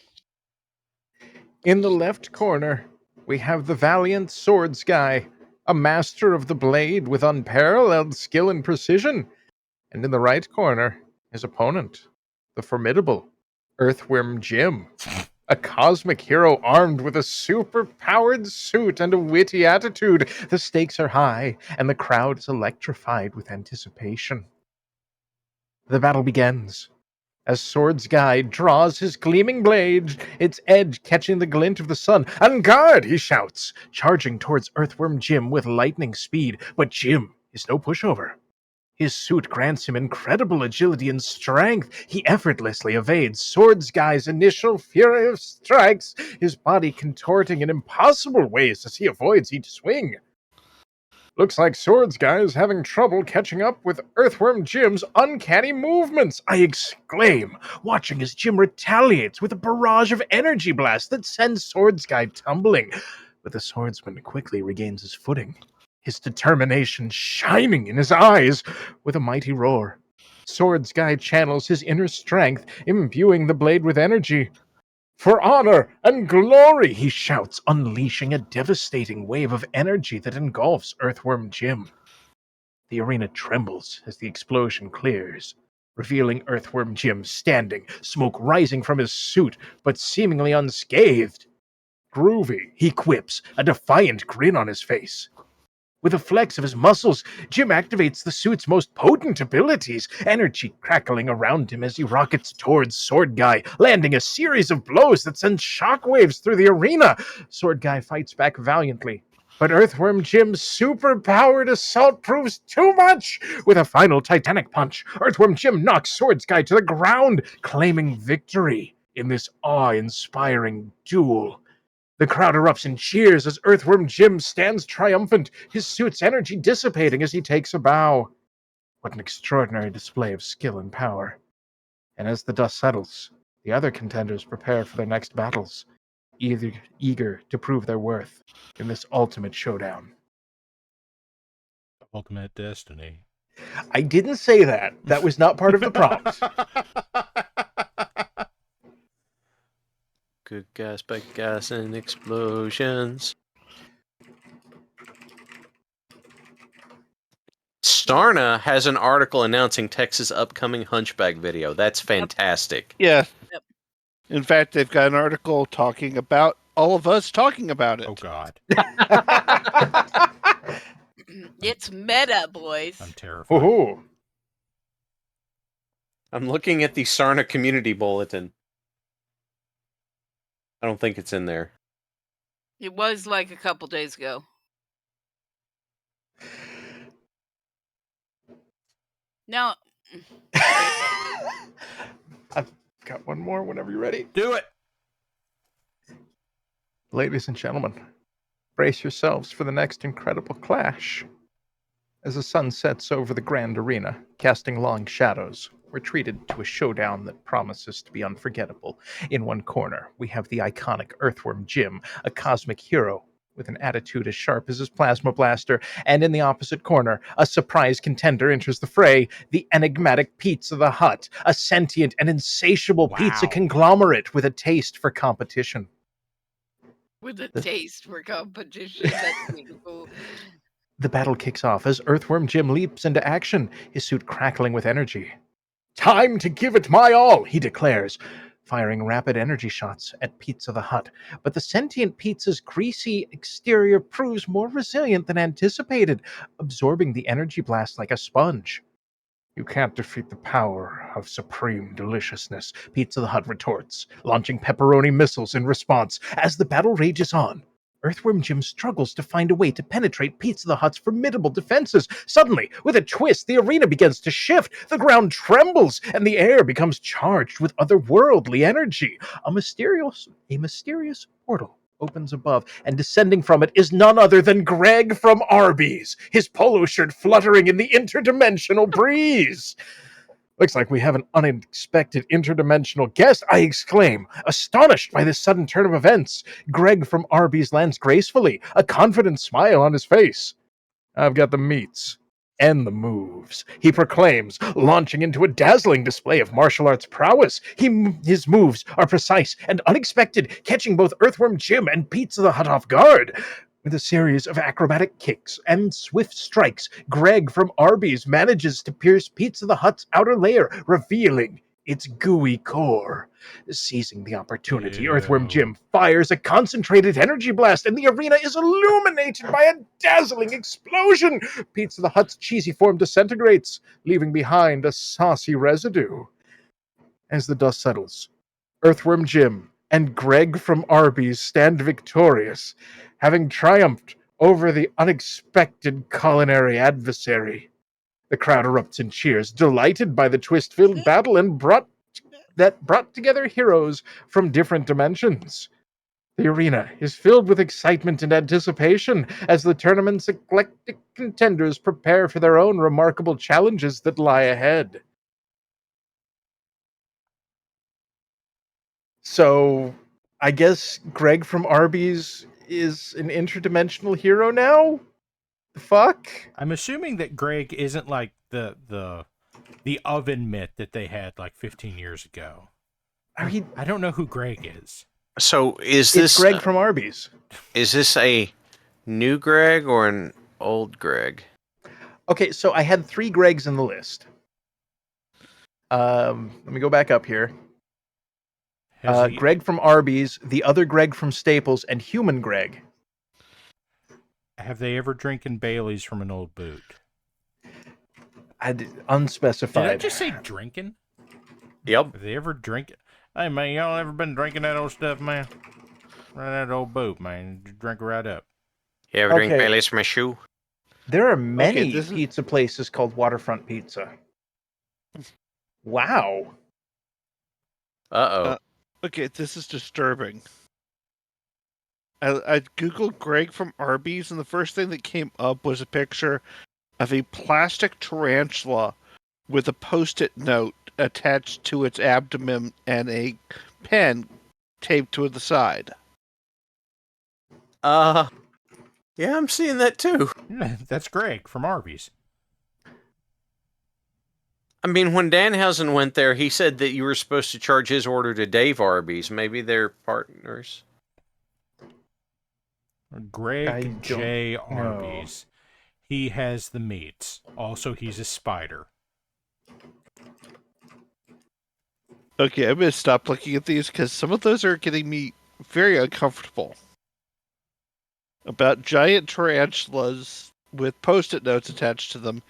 In the left corner, we have the valiant Swords Guy, a master of the blade with unparalleled skill and precision. And in the right corner, his opponent, the formidable Earthworm Jim, a cosmic hero armed with a super-powered suit and a witty attitude. The stakes are high, and the crowd is electrified with anticipation. The battle begins. As Swords Guy draws his gleaming blade, its edge catching the glint of the sun. "On guard!" he shouts, charging towards Earthworm Jim with lightning speed. But Jim is no pushover. His suit grants him incredible agility and strength. He effortlessly evades Swords Guy's initial fury of strikes, his body contorting in impossible ways as he avoids each swing. Looks like Swords Guy is having trouble catching up with Earthworm Jim's uncanny movements, I exclaim, watching as Jim retaliates with a barrage of energy blasts that sends Swords Guy tumbling. But the swordsman quickly regains his footing, his determination shining in his eyes. With a mighty roar, Swords Guy channels his inner strength, imbuing the blade with energy. "For honor and glory!" he shouts, unleashing a devastating wave of energy that engulfs Earthworm Jim. The arena trembles as the explosion clears, revealing Earthworm Jim standing, smoke rising from his suit, but seemingly unscathed. "Groovy," he quips, a defiant grin on his face. With a flex of his muscles, Jim activates the suit's most potent abilities, energy crackling around him as he rockets towards Sword Guy, landing a series of blows that send shockwaves through the arena. Sword Guy fights back valiantly, but Earthworm Jim's super-powered assault proves too much. With a final titanic punch, Earthworm Jim knocks Swords Guy to the ground, claiming victory in this awe-inspiring duel. The crowd erupts in cheers as Earthworm Jim stands triumphant, his suit's energy dissipating as he takes a bow. What an extraordinary display of skill and power. And as the dust settles, the other contenders prepare for their next battles, eager to prove their worth in this ultimate showdown. Ultimate destiny. I didn't say that. That was not part of the prompt. Good gas, bad gas, and explosions. Starna has an article announcing Texas' upcoming Hunchback video. That's fantastic. Yeah. Yep. In fact, they've got an article talking about all of us talking about it. Oh, God. It's meta, boys. I'm terrified. Ooh. I'm looking at the Sarna community bulletin. I don't think it's in there. It was like a couple days ago. Now, I've got one more whenever you're ready. Do it! Ladies and gentlemen, brace yourselves for the next incredible clash. As the sun sets over the grand arena, casting long shadows, we're treated to a showdown that promises to be unforgettable. In one corner, we have the iconic Earthworm Jim, a cosmic hero with an attitude as sharp as his plasma blaster, and in the opposite corner, a surprise contender enters the fray, the enigmatic Pizza the Hut, a sentient and insatiable pizza conglomerate with a taste for competition. with a taste for competition, that's beautiful. The battle kicks off as Earthworm Jim leaps into action, his suit crackling with energy. Time to give it my all, he declares, firing rapid energy shots at Pizza the Hut. But the sentient pizza's greasy exterior proves more resilient than anticipated, absorbing the energy blast like a sponge. You can't defeat the power of supreme deliciousness, Pizza the Hut retorts, launching pepperoni missiles in response. As the battle rages on, Earthworm Jim struggles to find a way to penetrate Pizza the Hut's formidable defenses. Suddenly, with a twist, the arena begins to shift, the ground trembles, and the air becomes charged with otherworldly energy. A mysterious portal opens above, and descending from it is none other than Greg from Arby's, his polo shirt fluttering in the interdimensional breeze. Looks like we have an unexpected interdimensional guest, I exclaim, astonished by this sudden turn of events. Greg from Arby's lands gracefully, a confident smile on his face. I've got the meats and the moves, he proclaims, launching into a dazzling display of martial arts prowess. His moves are precise and unexpected, catching both Earthworm Jim and Pizza the Hut off guard. With a series of acrobatic kicks and swift strikes, Greg from Arby's manages to pierce Pizza the Hut's outer layer, revealing its gooey core. Seizing the opportunity, Earthworm Jim fires a concentrated energy blast, and the arena is illuminated by a dazzling explosion. Pizza the Hut's cheesy form disintegrates, leaving behind a saucy residue. As the dust settles, Earthworm Jim and Greg from Arby's stand victorious, having triumphed over the unexpected culinary adversary. The crowd erupts in cheers, delighted by the twist-filled battle and brought together heroes from different dimensions. The arena is filled with excitement and anticipation as the tournament's eclectic contenders prepare for their own remarkable challenges that lie ahead. So, I guess Greg from Arby's is an interdimensional hero now? The fuck? I'm assuming that Greg isn't like the oven mitt that they had like 15 years ago. I don't know who Greg is. So is this it's Greg from Arby's? Is this a new Greg or an old Greg? Okay, so I had 3 Gregs in the list. Let me go back up here. Greg from Arby's, the other Greg from Staples, and Human Greg. Have they ever drinking Baileys from an old boot? Unspecified. Did I just say drinking? Yep. Have they ever drink? Hey man, y'all ever been drinking that old stuff, man? Right that old boot, man. Drink it right up. You ever drink Baileys from a shoe? There are many pizza places called Waterfront Pizza. Wow. Uh-oh. Okay, this is disturbing. I googled Greg from Arby's, and the first thing that came up was a picture of a plastic tarantula with a Post-it note attached to its abdomen and a pen taped to the side. Yeah, I'm seeing that too. That's Greg from Arby's. I mean, when Danhausen went there, he said that you were supposed to charge his order to Dave Arby's. Maybe they're partners. Greg J. Arby's. He has the meats. Also, he's a spider. Okay, I'm going to stop looking at these because some of those are getting me very uncomfortable. About giant tarantulas with Post-it notes attached to them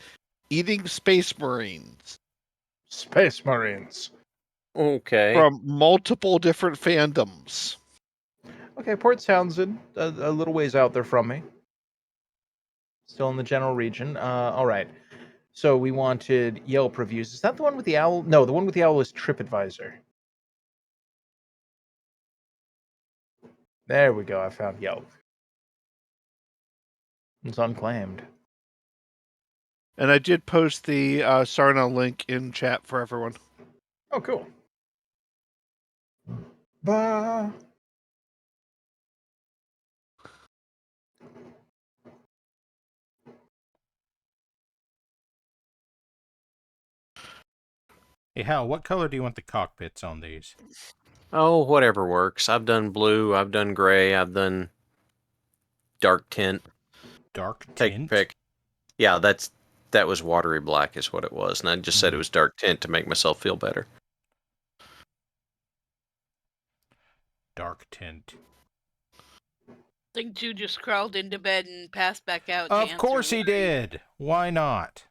eating space marines. Space Marines. Okay. From multiple different fandoms. Okay, Port Townsend, a little ways out there from me. Still in the general region. All right. So we wanted Yelp reviews. Is that the one with the owl? No, the one with the owl is TripAdvisor. There we go. I found Yelp. It's unclaimed. And I did post the Sarna link in chat for everyone. Oh, cool. Bah. Hey, Hal, what color do you want the cockpits on these? Oh, whatever works. I've done blue, I've done gray, I've done dark tint. Dark tint? Take a pick. Yeah, that was watery black is what it was, and I just said it was dark tint to make myself feel better. Dark tint. Thing 2 just crawled into bed and passed back out. Of course he did. Why not?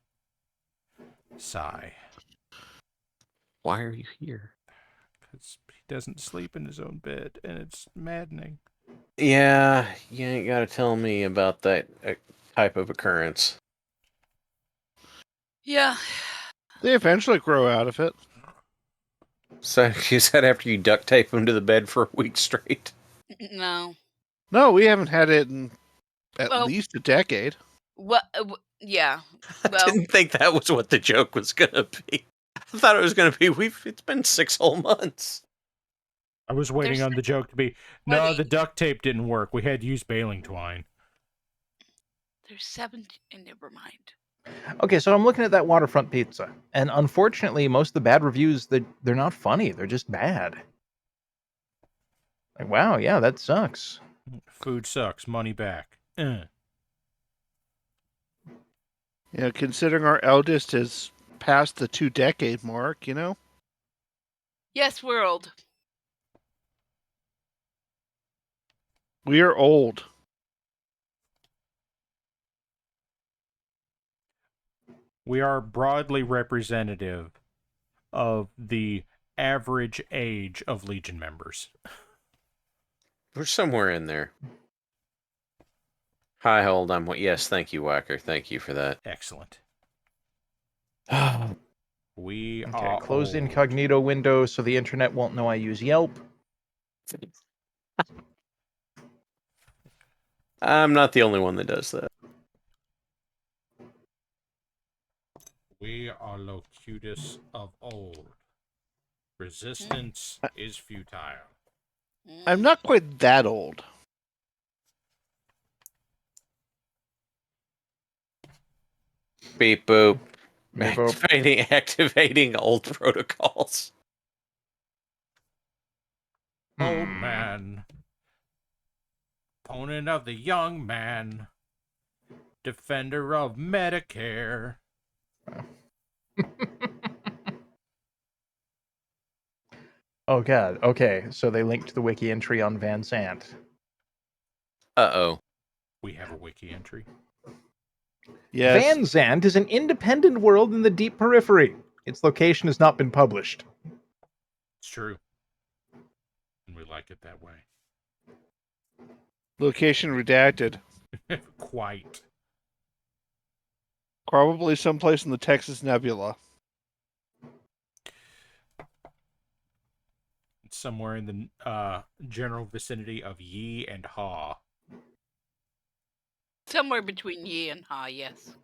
Sigh. Why are you here? Because he doesn't sleep in his own bed, and it's maddening. Yeah, you ain't got to tell me about that type of occurrence. Yeah. They eventually grow out of it. So you said after you duct tape him to the bed for a week straight? No. No, we haven't had it in at least a decade. What? Yeah. Well, I didn't think that was what the joke was going to be. I thought it was going to be, it's been 6 whole months. I was waiting on the joke to be, no, the duct tape didn't work. We had to use baling twine. There's 17, never mind. Okay, so I'm looking at that waterfront pizza, and unfortunately, most of the bad reviews, they're not funny. They're just bad. Like, wow, yeah, that sucks. Food sucks. Money back. Yeah, considering our eldest is past the 2-decade mark, you know? Yes, we're old. We are old. We are broadly representative of the average age of Legion members. We're somewhere in there. Hi, hold on. Yes, thank you, Whacker. Thank you for that. Excellent. Okay, are close old. the incognito window so the internet won't know I use Yelp. I'm not the only one that does that. We are locutus of old. Resistance is futile. I'm not quite that old. Beep boop. Activating old protocols. Old man. Opponent of the young man. Defender of Medicare. Oh god, okay, so they linked to the wiki entry on Van Sant. Uh-oh. We have a wiki entry. Yes. Van Sant is an independent world in the deep periphery. Its location has not been published. It's true. And we like it that way. Location redacted. Quite. Probably someplace in the Texas Nebula. It's somewhere in the general vicinity of Yi and Ha. Somewhere between Yi and Ha, yes.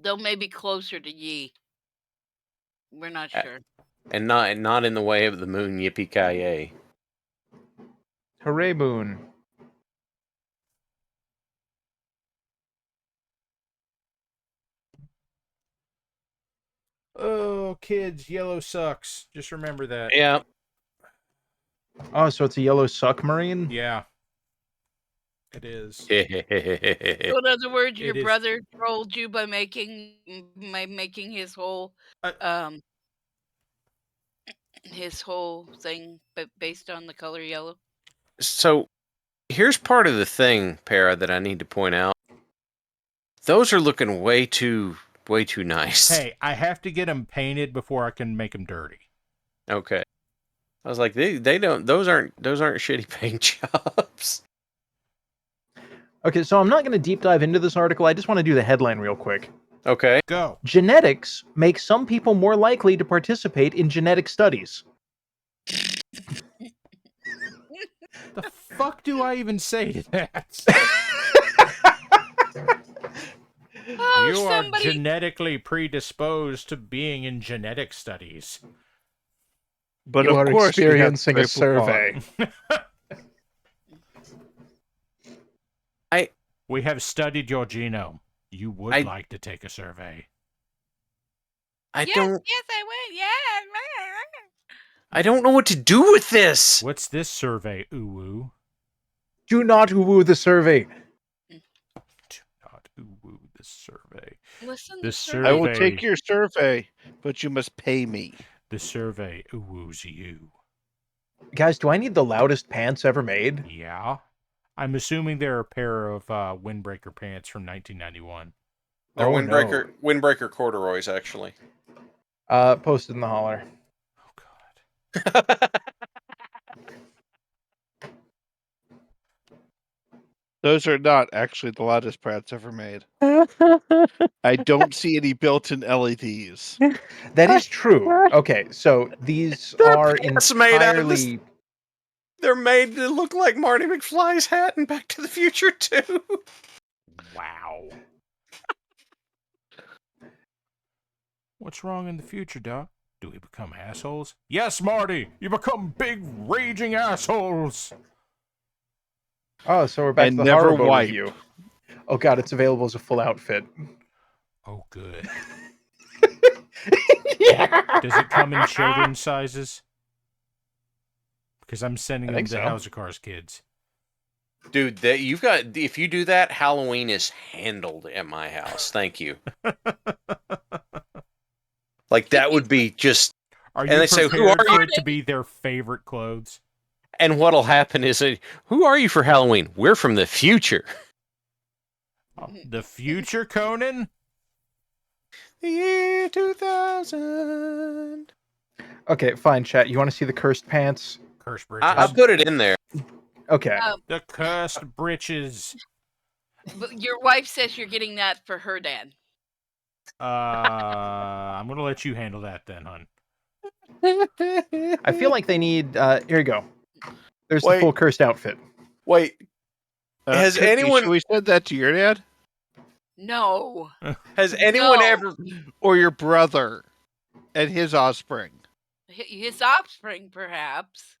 Though maybe closer to Yi. We're not sure. And not in the way of the moon, yippee-ki-yay. Hooray, moon. Oh, kids, yellow sucks. Just remember that. Yeah. Oh, so it's a yellow submarine? Yeah. It is. So in other words, your brother trolled you by making his whole thing based on the color yellow. So here's part of the thing, Para, that I need to point out. Those are looking way too nice. Hey, I have to get them painted before I can make them dirty. Okay. I was like, they don't. Those aren't shitty paint jobs. Okay, so I'm not going to deep dive into this article. I just want to do the headline real quick. Okay. Go. Genetics makes some people more likely to participate in genetic studies. The fuck do I even say to that? You are genetically predisposed to being in genetic studies. But you of are course experiencing a survey. We have studied your genome. You would like to take a survey. Yes, I would. Yeah. I don't know what to do with this. What's this survey, Uwu? Do not woo the survey. Do not woo the survey. Listen, the survey. I will take your survey, but you must pay me. The survey woos you. Guys, do I need the loudest pants ever made? Yeah. I'm assuming they're a pair of windbreaker pants from 1991. They're windbreaker corduroys, actually. Posted in the holler. Oh, God. Those are not actually the loudest pants ever made. I don't see any built-in LEDs. That is true. Okay, so these are entirely... They're made to look like Marty McFly's hat in Back to the Future 2. Wow. What's wrong in the future, Doc? Do we become assholes? Yes, Marty! You become big, raging assholes! Oh, so we're back to the Haribo review. Oh god, it's available as a full outfit. Oh, good. Yeah. Does it come in children's sizes? Because I'm sending them to House of Cars kids. Dude, if you do that, Halloween is handled at my house. Thank you. Like, that would be just... Are you prepared for it to be their favorite clothes? And what'll happen is, who are you for Halloween? We're from the future. The future, Conan? The year 2000. Okay, fine, chat. You want to see the cursed pants? Cursed britches. I'll put it in there. Okay. The cursed britches. But your wife says you're getting that for her dad. I'm going to let you handle that then, hon. I feel like they need... here you go. There's the full cursed outfit. Wait. Has anyone... Should we send that to your dad? No. Has anyone ever... Or your brother and his offspring? His offspring, perhaps.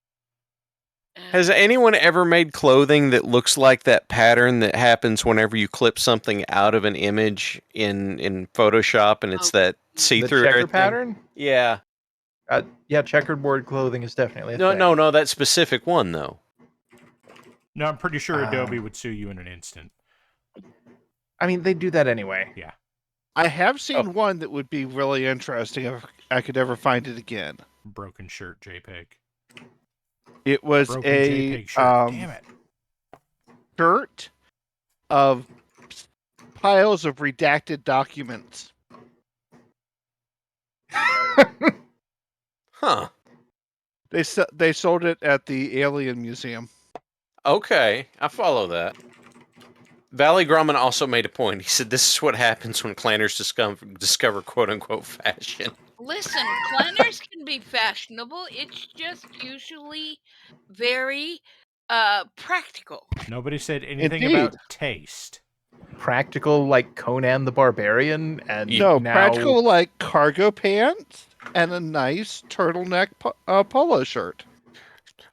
Has anyone ever made clothing that looks like that pattern that happens whenever you clip something out of an image in Photoshop, and it's that see-through the checker pattern? Yeah. Yeah, checkerboard clothing is definitely a thing. No, that specific one, though. No, I'm pretty sure Adobe would sue you in an instant. I mean, they do that anyway. Yeah. I have seen one that would be really interesting if I could ever find it again. Broken shirt JPEG. It was a shirt of piles of redacted documents. Huh. They sold it at the Alien Museum. Okay, I follow that. Valley Grumman also made a point. He said, this is what happens when clanners discover quote-unquote fashion. Listen, clanners can be fashionable. It's just usually very practical. Nobody said anything about taste. practical like Conan the Barbarian, and no, now... practical like cargo pants and a nice turtleneck polo shirt.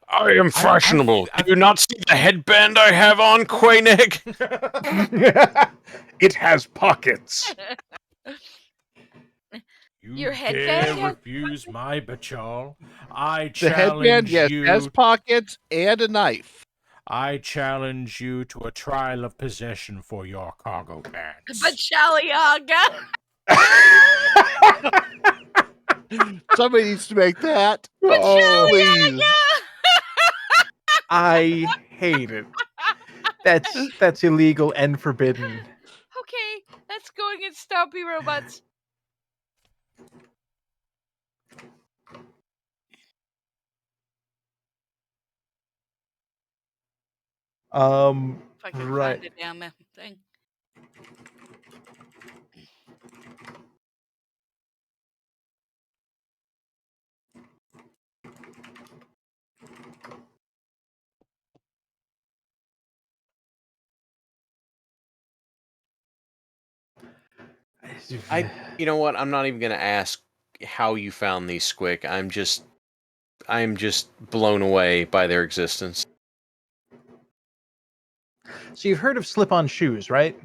I am fashionable. Do you not see the headband I have on, Quayneck? It has pockets. Your You headband dare refuse my bachal? I The headband, challenge yes, you. has pockets and a knife. I challenge you to a trial of possession for your cargo pants. Bachaliaga. Somebody needs to make that. Oh, please. I hate it. That's illegal and forbidden. Okay, let's go and get Stompy Robots. If I can right. find a damn thing. You know what? I'm not even going to ask how you found these, Squic. I'm just blown away by their existence. So you've heard of slip-on shoes, right?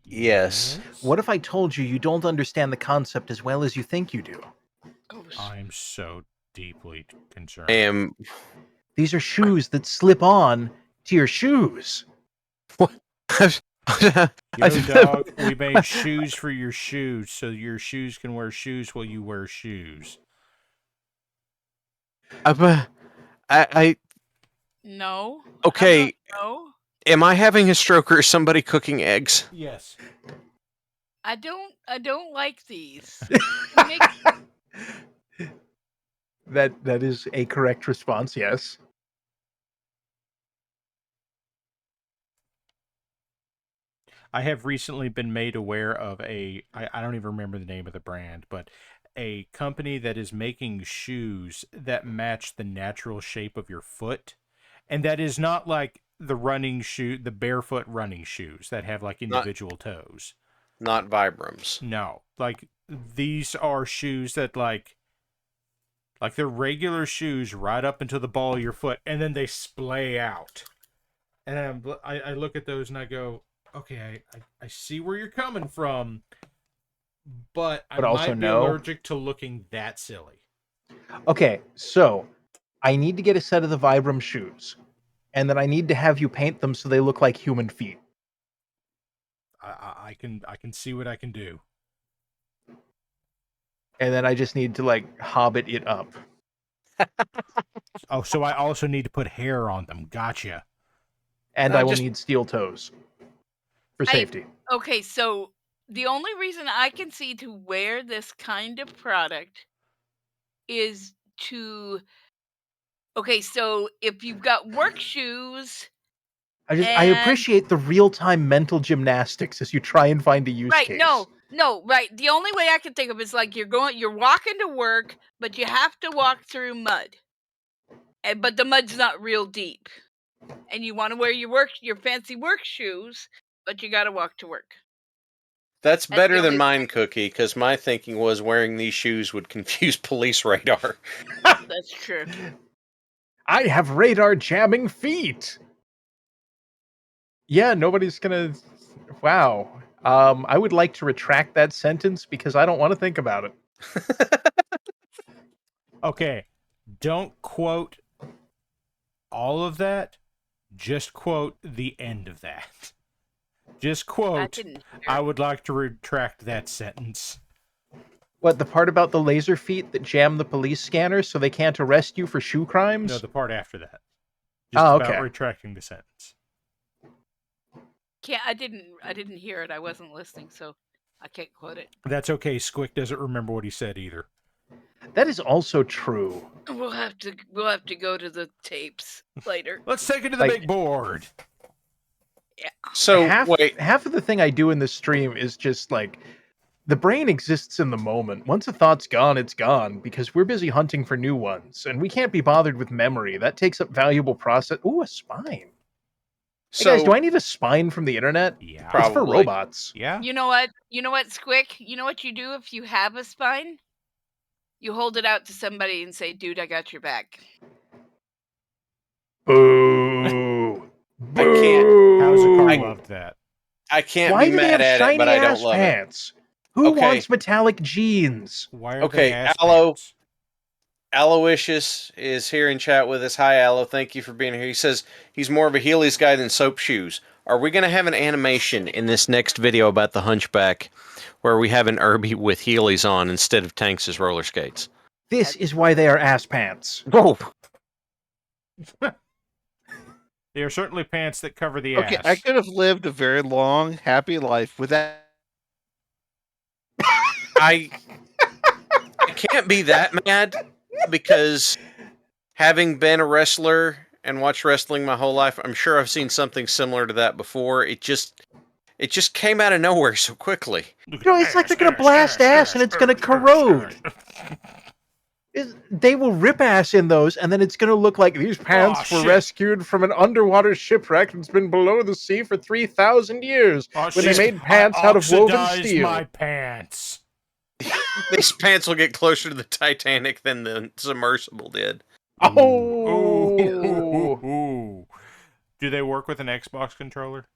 Yes. What if I told you don't understand the concept as well as you think you do? I'm so deeply concerned. These are shoes that slip on to your shoes. What? Dog, we made shoes for your shoes, so your shoes can wear shoes while you wear shoes. No. Okay. No. Am I having a stroke or is somebody cooking eggs? Yes. I don't like these. That is a correct response, yes. I have recently been made aware of I don't even remember the name of the brand, but a company that is making shoes that match the natural shape of your foot. And that is not like the barefoot running shoes that have like individual toes. Not Vibrams. No. Like these are shoes that like they're regular shoes right up into the ball of your foot, and then they splay out. And I look at those and I go, okay, I see where you're coming from, but I might be allergic to looking that silly. Okay, so I need to get a set of the Vibram shoes, and then I need to have you paint them so they look like human feet. I can see what I can do. And then I just need to like hobbit it up. Oh, so I also need to put hair on them. Gotcha. And I will need steel toes for safety. Okay, so the only reason I can see to wear this kind of product is to... Okay, so if you've got work shoes... I appreciate the real-time mental gymnastics as you try and find a use case. No, right. The only way I can think of is like you're walking to work, but you have to walk through mud. But the mud's not real deep. And you want to wear your fancy work shoes, but you got to walk to work. That's better than mine, Cookie, because my thinking was wearing these shoes would confuse police radar. That's true. I have radar jamming feet. Yeah, nobody's gonna... Wow. I would like to retract that sentence because I don't want to think about it. Okay, don't quote all of that. Just quote the end of that. Just quote, I would like to retract that sentence. What, the part about the laser feet that jam the police scanners so they can't arrest you for shoe crimes? No, the part after that. Just about retracting the sentence. I didn't hear it. I wasn't listening, so I can't quote it. That's okay. Squic doesn't remember what he said either. That is also true. We'll have to go to the tapes later. Let's take it to the big board. Yeah. So half of the thing I do in this stream is just like the brain exists in the moment. Once a thought's gone, it's gone because we're busy hunting for new ones, and we can't be bothered with memory. That takes up valuable process. Ooh, a spine. Hey guys, do I need a spine from the internet? Yeah. It's for robots. Yeah. You know what? Squic? You know what you do if you have a spine? You hold it out to somebody and say, "Dude, I got your back." Boo! I can't. How's a car loved that? I can't Why be do they mad have at it, shiny but I don't ass love pants? it. Who Okay. wants metallic jeans? Why are they ass pants? Aloysius is here in chat with us. Hi, Aloe. Thank you for being here. He says he's more of a Heelys guy than soap shoes. Are we going to have an animation in this next video about the Hunchback where we have an Irby with Heelys on instead of Tanks' roller skates? This is why they are ass pants. Oh. They are certainly pants that cover the Okay, ass. I could have lived a very long, happy life without. I can't be that mad because having been a wrestler and watched wrestling my whole life, I'm sure I've seen something similar to that before. It just came out of nowhere so quickly. It's like they're gonna blast ass and it's gonna corrode. They will rip ass in those, and then it's gonna look like these pants were rescued from an underwater shipwreck that's been below the sea for 3,000 years when they made pants out of woven steel. My pants. These pants will get closer to the Titanic than the submersible did. Oh! Do they work with an Xbox controller?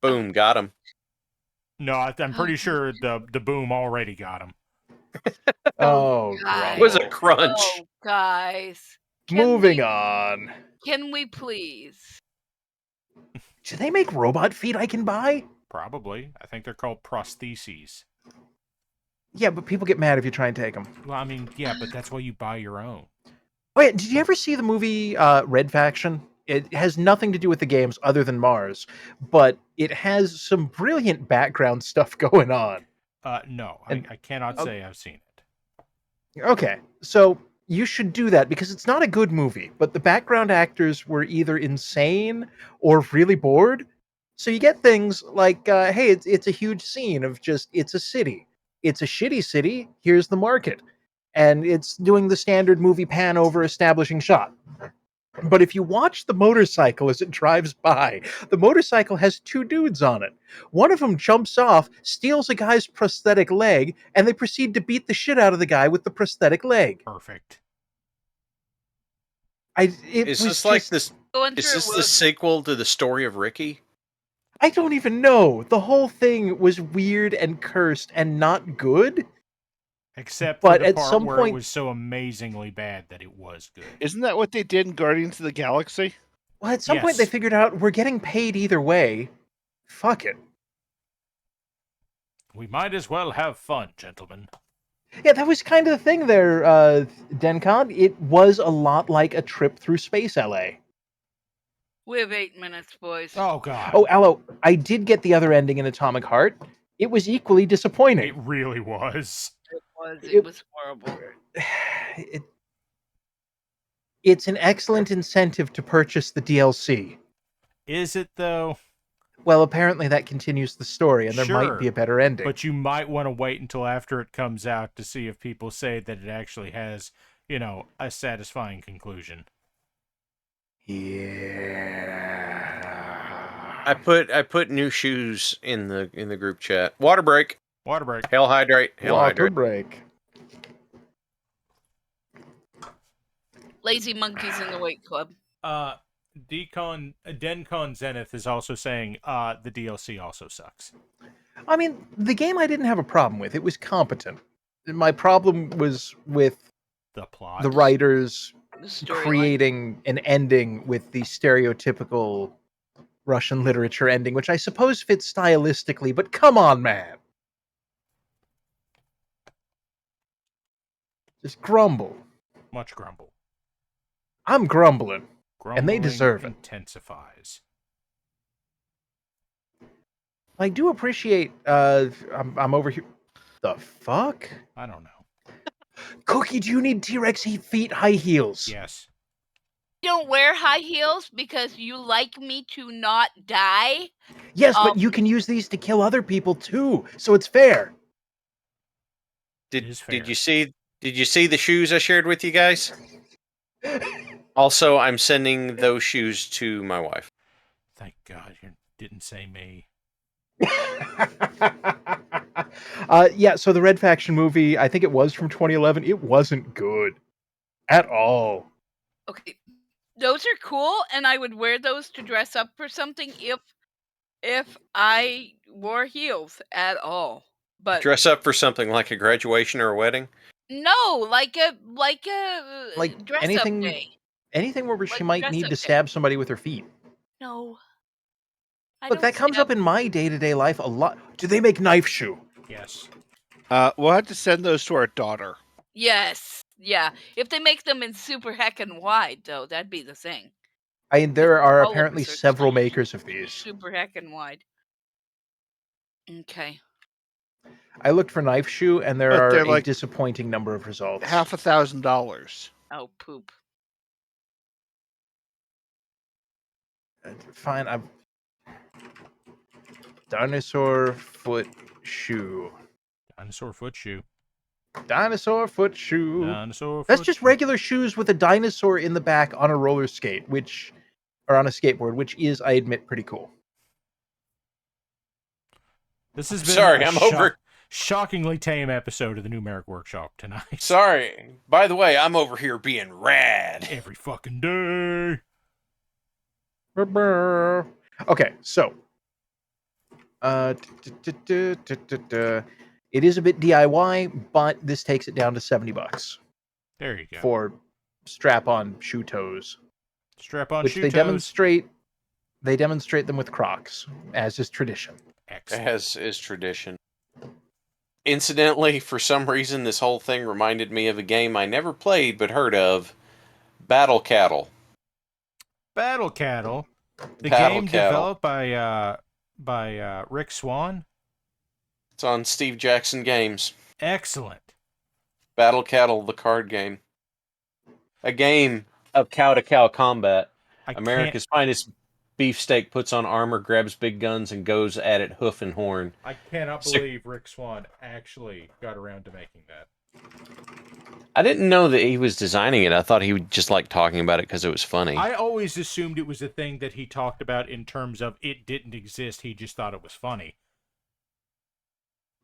Boom, got him. No, I'm pretty sure the boom already got him. Oh, guys. It was a crunch. Oh, guys. Moving on. Can we please? Do they make robot feet I can buy? Probably. I think they're called prostheses. Yeah, but people get mad if you try and take them. Well, I mean, yeah, but that's why you buy your own. Oh yeah, did you ever see the movie Red Faction? It has nothing to do with the games other than Mars, but it has some brilliant background stuff going on. No, I cannot say I've seen it. Okay, so you should do that because it's not a good movie, but the background actors were either insane or really bored. So you get things like, hey, it's a huge scene of just, it's a city. It's a shitty city. Here's the market. And it's doing the standard movie pan over establishing shot. But if you watch the motorcycle as it drives by, the motorcycle has two dudes on it. One of them jumps off, steals a guy's prosthetic leg, and they proceed to beat the shit out of the guy with the prosthetic leg. Perfect. Is this the sequel to the story of Ricky? I don't even know. The whole thing was weird and cursed and not good. Except for the part where it was so amazingly bad that it was good. Isn't that what they did in Guardians of the Galaxy? Well, at some point they figured out we're getting paid either way. Fuck it. We might as well have fun, gentlemen. Yeah, that was kind of the thing there, Dencon. It was a lot like a trip through space LA. We have 8 minutes, boys. Oh, God. Oh, Aloe, I did get the other ending in Atomic Heart. It was equally disappointing. It really was. It was horrible. It's an excellent incentive to purchase the DLC. Is it, though? Well, apparently that continues the story, and there might be a better ending. But you might want to wait until after it comes out to see if people say that it actually has, a satisfying conclusion. Yeah. I put new shoes in the group chat. Water break. Water break. Hell hydrate. Hell Water hydrate. break. Lazy monkeys in the weight club. Dencon Zenith is also saying the DLC also sucks. I mean, the game I didn't have a problem with. It was competent. My problem was with the plot. The writers creating an ending with the stereotypical Russian literature ending, which I suppose fits stylistically, but come on, man. Just grumble. Much grumble. I'm grumbling. Grumbling and they deserve it. Intensifies. I do appreciate, I'm over here. The fuck? I don't know. Cookie, do you need T-Rex feet high heels? Yes. You don't wear high heels because you like me to not die? Yes, but you can use these to kill other people too, so it's fair. Did you see the shoes I shared with you guys? Also, I'm sending those shoes to my wife. Thank God you didn't say me. Yeah, so the Red Faction movie, I think it was from 2011. It wasn't good at all. Okay, those are cool, and I would wear those to dress up for something if I wore heels at all. But dress up for something like a graduation or a wedding? No, like a dress up anything, day. anything where she Like might dress need up to day. stab somebody with her feet. No. Look, that comes up in my day-to-day life a lot. Do they make knife shoe? Yes. We'll have to send those to our daughter. Yes. Yeah. If they make them in super heckin' wide, though, that'd be the thing. I mean, there are All of apparently us are several makers of these. super heckin' wide. Okay. I looked for knife shoe, and there But are they're a like disappointing number of results. $1,000. Oh, poop. Fine, I've... Dinosaur foot shoe. Dinosaur foot shoe. Dinosaur foot shoe. Dinosaur foot That's just regular shoes with a dinosaur in the back on a roller skate, or on a skateboard, which is, I admit, pretty cool. This has been a shockingly tame episode of the new MARIK Workshop tonight. Sorry. By the way, I'm over here being rad. Every fucking day. Okay, so. It is a bit DIY, but this takes it down to $70. There you go. For strap-on shoe toes. Strap-on shoe toes. They demonstrate them with Crocs, as is tradition. Excellent. As is tradition. Incidentally, for some reason, this whole thing reminded me of a game I never played but heard of, Battle Cattle. Battle Cattle? The game developed by Rick Swan? It's on Steve Jackson Games. Excellent. Battle Cattle, the card game. A game of cow-to-cow combat. America's finest beefsteak puts on armor, grabs big guns, and goes at it hoof and horn. I cannot believe Rick Swan actually got around to making that. I didn't know that he was designing it. I thought he would just like talking about it because it was funny. I always assumed it was a thing that he talked about in terms of it didn't exist. He just thought it was funny.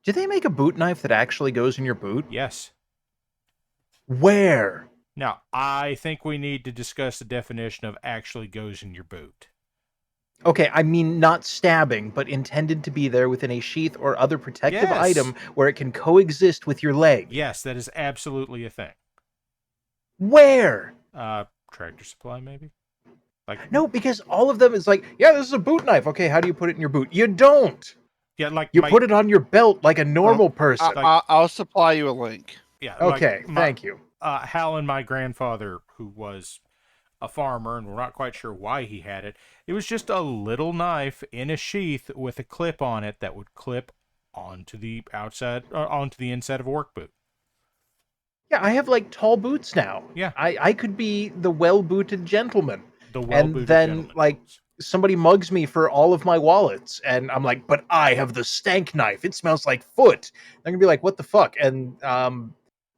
Do they make a boot knife that actually goes in your boot? Yes. Where? Now, I think we need to discuss the definition of actually goes in your boot. Okay, I mean not stabbing, but intended to be there within a sheath or other protective item where it can coexist with your leg. Yes, that is absolutely a thing. Where? Tractor Supply, maybe? No, because all of them is like, yeah, this is a boot knife. Okay, how do you put it in your boot? You don't. Yeah, you put it on your belt like a normal person. I'll supply you a link. Yeah. Okay, thank you. Hal and my grandfather, who was a farmer, and we're not quite sure why he had it. It was just a little knife in a sheath with a clip on it that would clip onto the outside, onto the inside of a work boot. Yeah, I have like tall boots now. Yeah, I could be the well-booted gentleman. And then like somebody mugs me for all of my wallets, and I'm like, but I have the stank knife. It smells like foot. They're gonna be like, what the fuck? And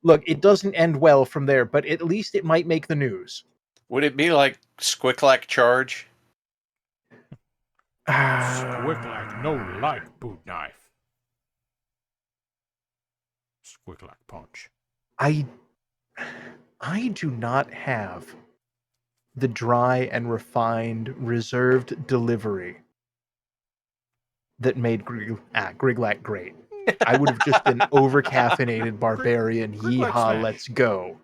look, it doesn't end well from there, but at least it might make the news. Would it be like Squic Charge? Squic no like boot knife. Squic punch. I do not have the dry and refined reserved delivery that made Griglac great. I would have just been over-caffeinated barbarian. Yeehaw, let's go.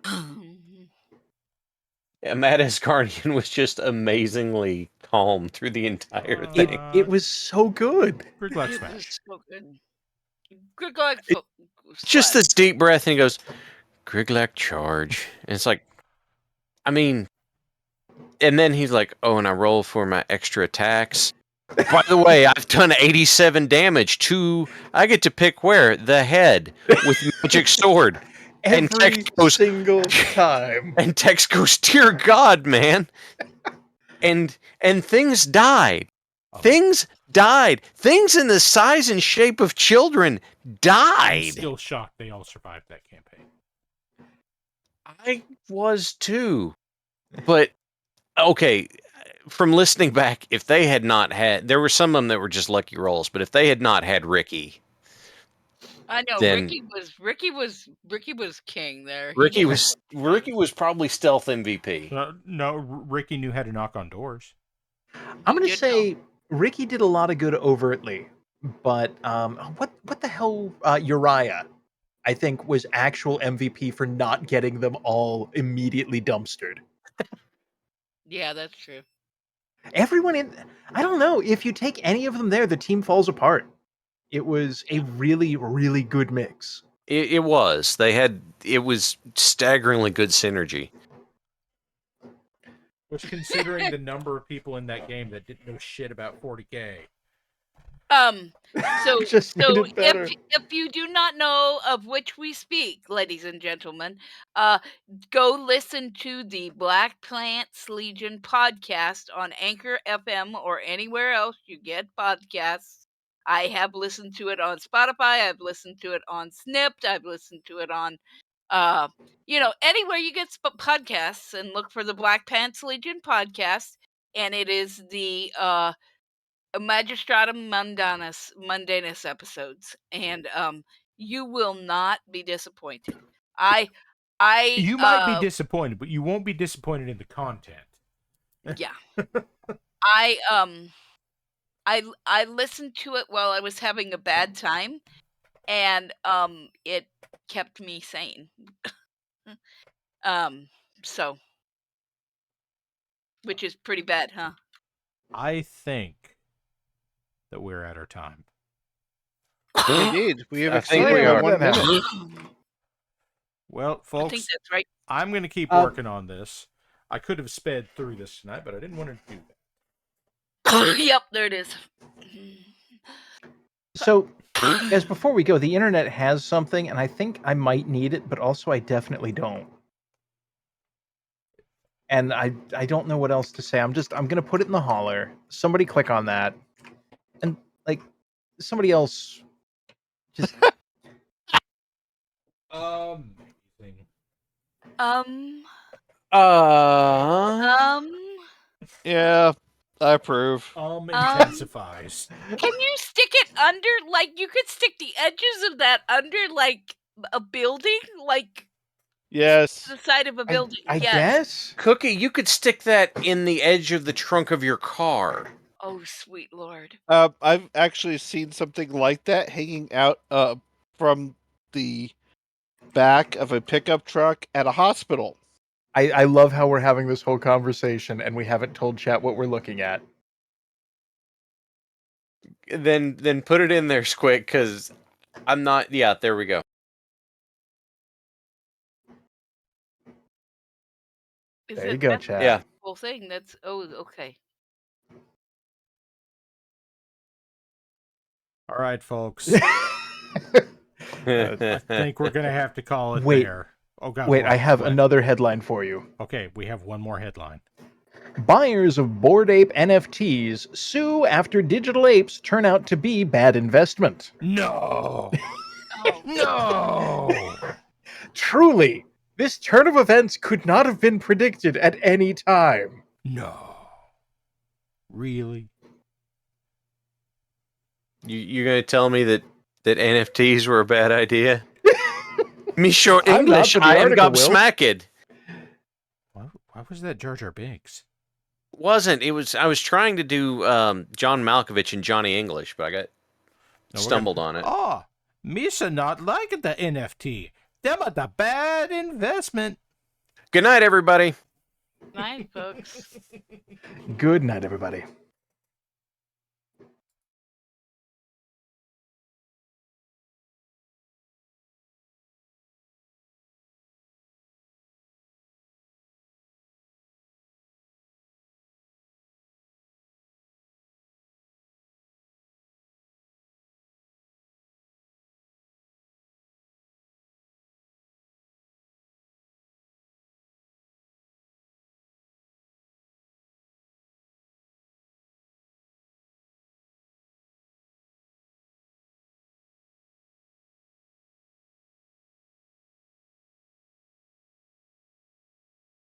Yeah, Mad Asgardian was just amazingly calm through the entire thing. It was so good. Griglac smash. So good. Griglac just this deep breath, and he goes, Griglac charge. And it's like, I mean, and then he's like, oh, and I roll for my extra attacks. By the way, I've done 87 damage to, I get to pick where? The head with magic sword. And Tex goes, single time. And Tex goes, dear God, man. And things died. Things died. Things in the size and shape of children died. I'm still shocked they all survived that campaign. I was too. But, okay, from listening back, if they had not had, there were some of them that were just lucky rolls, but if they had not had Ricky, I know then Ricky was king there. Ricky was probably stealth MVP. No, Ricky knew how to knock on doors. I'm going to say Ricky did a lot of good overtly, but what the hell, Uriah, I think, was actual MVP for not getting them all immediately dumpstered. Yeah, that's true. Everyone I don't know, if you take any of them there, the team falls apart. It was a really, really good mix. It was. It was staggeringly good synergy. Which, considering the number of people in that game that didn't know shit about 40K. So if you do not know of which we speak, ladies and gentlemen, go listen to the Black Plants Legion podcast on Anchor FM or anywhere else you get podcasts. I have listened to it on Spotify. I've listened to it on Snipped. I've listened to it on, anywhere you get podcasts, and look for the Black Pants Legion podcast. And it is the Magistratum Mundanus episodes, and you will not be disappointed. You might be disappointed, but you won't be disappointed in the content. Yeah. I listened to it while I was having a bad time, and it kept me sane. So, which is pretty bad, huh? I think that we're at our time. Indeed, we have exceeded 1 minute. Well, folks, I think that's right. I'm going to keep working on this. I could have sped through this tonight, but I didn't want to do that. Yep, there it is. So, as before we go, the internet has something, and I think I might need it, but also I definitely don't. And I don't know what else to say. I'm going to put it in the holler. Somebody click on that. And, somebody else just... Yeah, I approve. Intensifies. Can you stick it under, you could stick the edges of that under, a building? Yes. The side of a building. I guess? Cookie, you could stick that in the edge of the trunk of your car. Oh, sweet Lord. I've actually seen something like that hanging out from the back of a pickup truck at a hospital. I love how we're having this whole conversation and we haven't told chat what we're looking at. Then put it in there, Squic, because I'm not... Yeah, there we go. There you go, chat. Yeah. Whole thing. That's... Oh, okay. All right, folks. I think we're going to have to call it there. Oh, God. Wait, I have another headline for you. Okay, we have one more headline. Buyers of Bored Ape NFTs sue after digital apes turn out to be bad investment. No! No! Truly, this turn of events could not have been predicted at any time. No. Really? You're going to tell me that NFTs were a bad idea? Me sure English, I am gobsmacked. Why was that Jar Jar Binks? Wasn't. It was. I was trying to do John Malkovich and Johnny English, but I got stumbled on it. Oh, Misa not like the NFT. Them are the bad investment. Good night, everybody. Night, folks. Good night, everybody.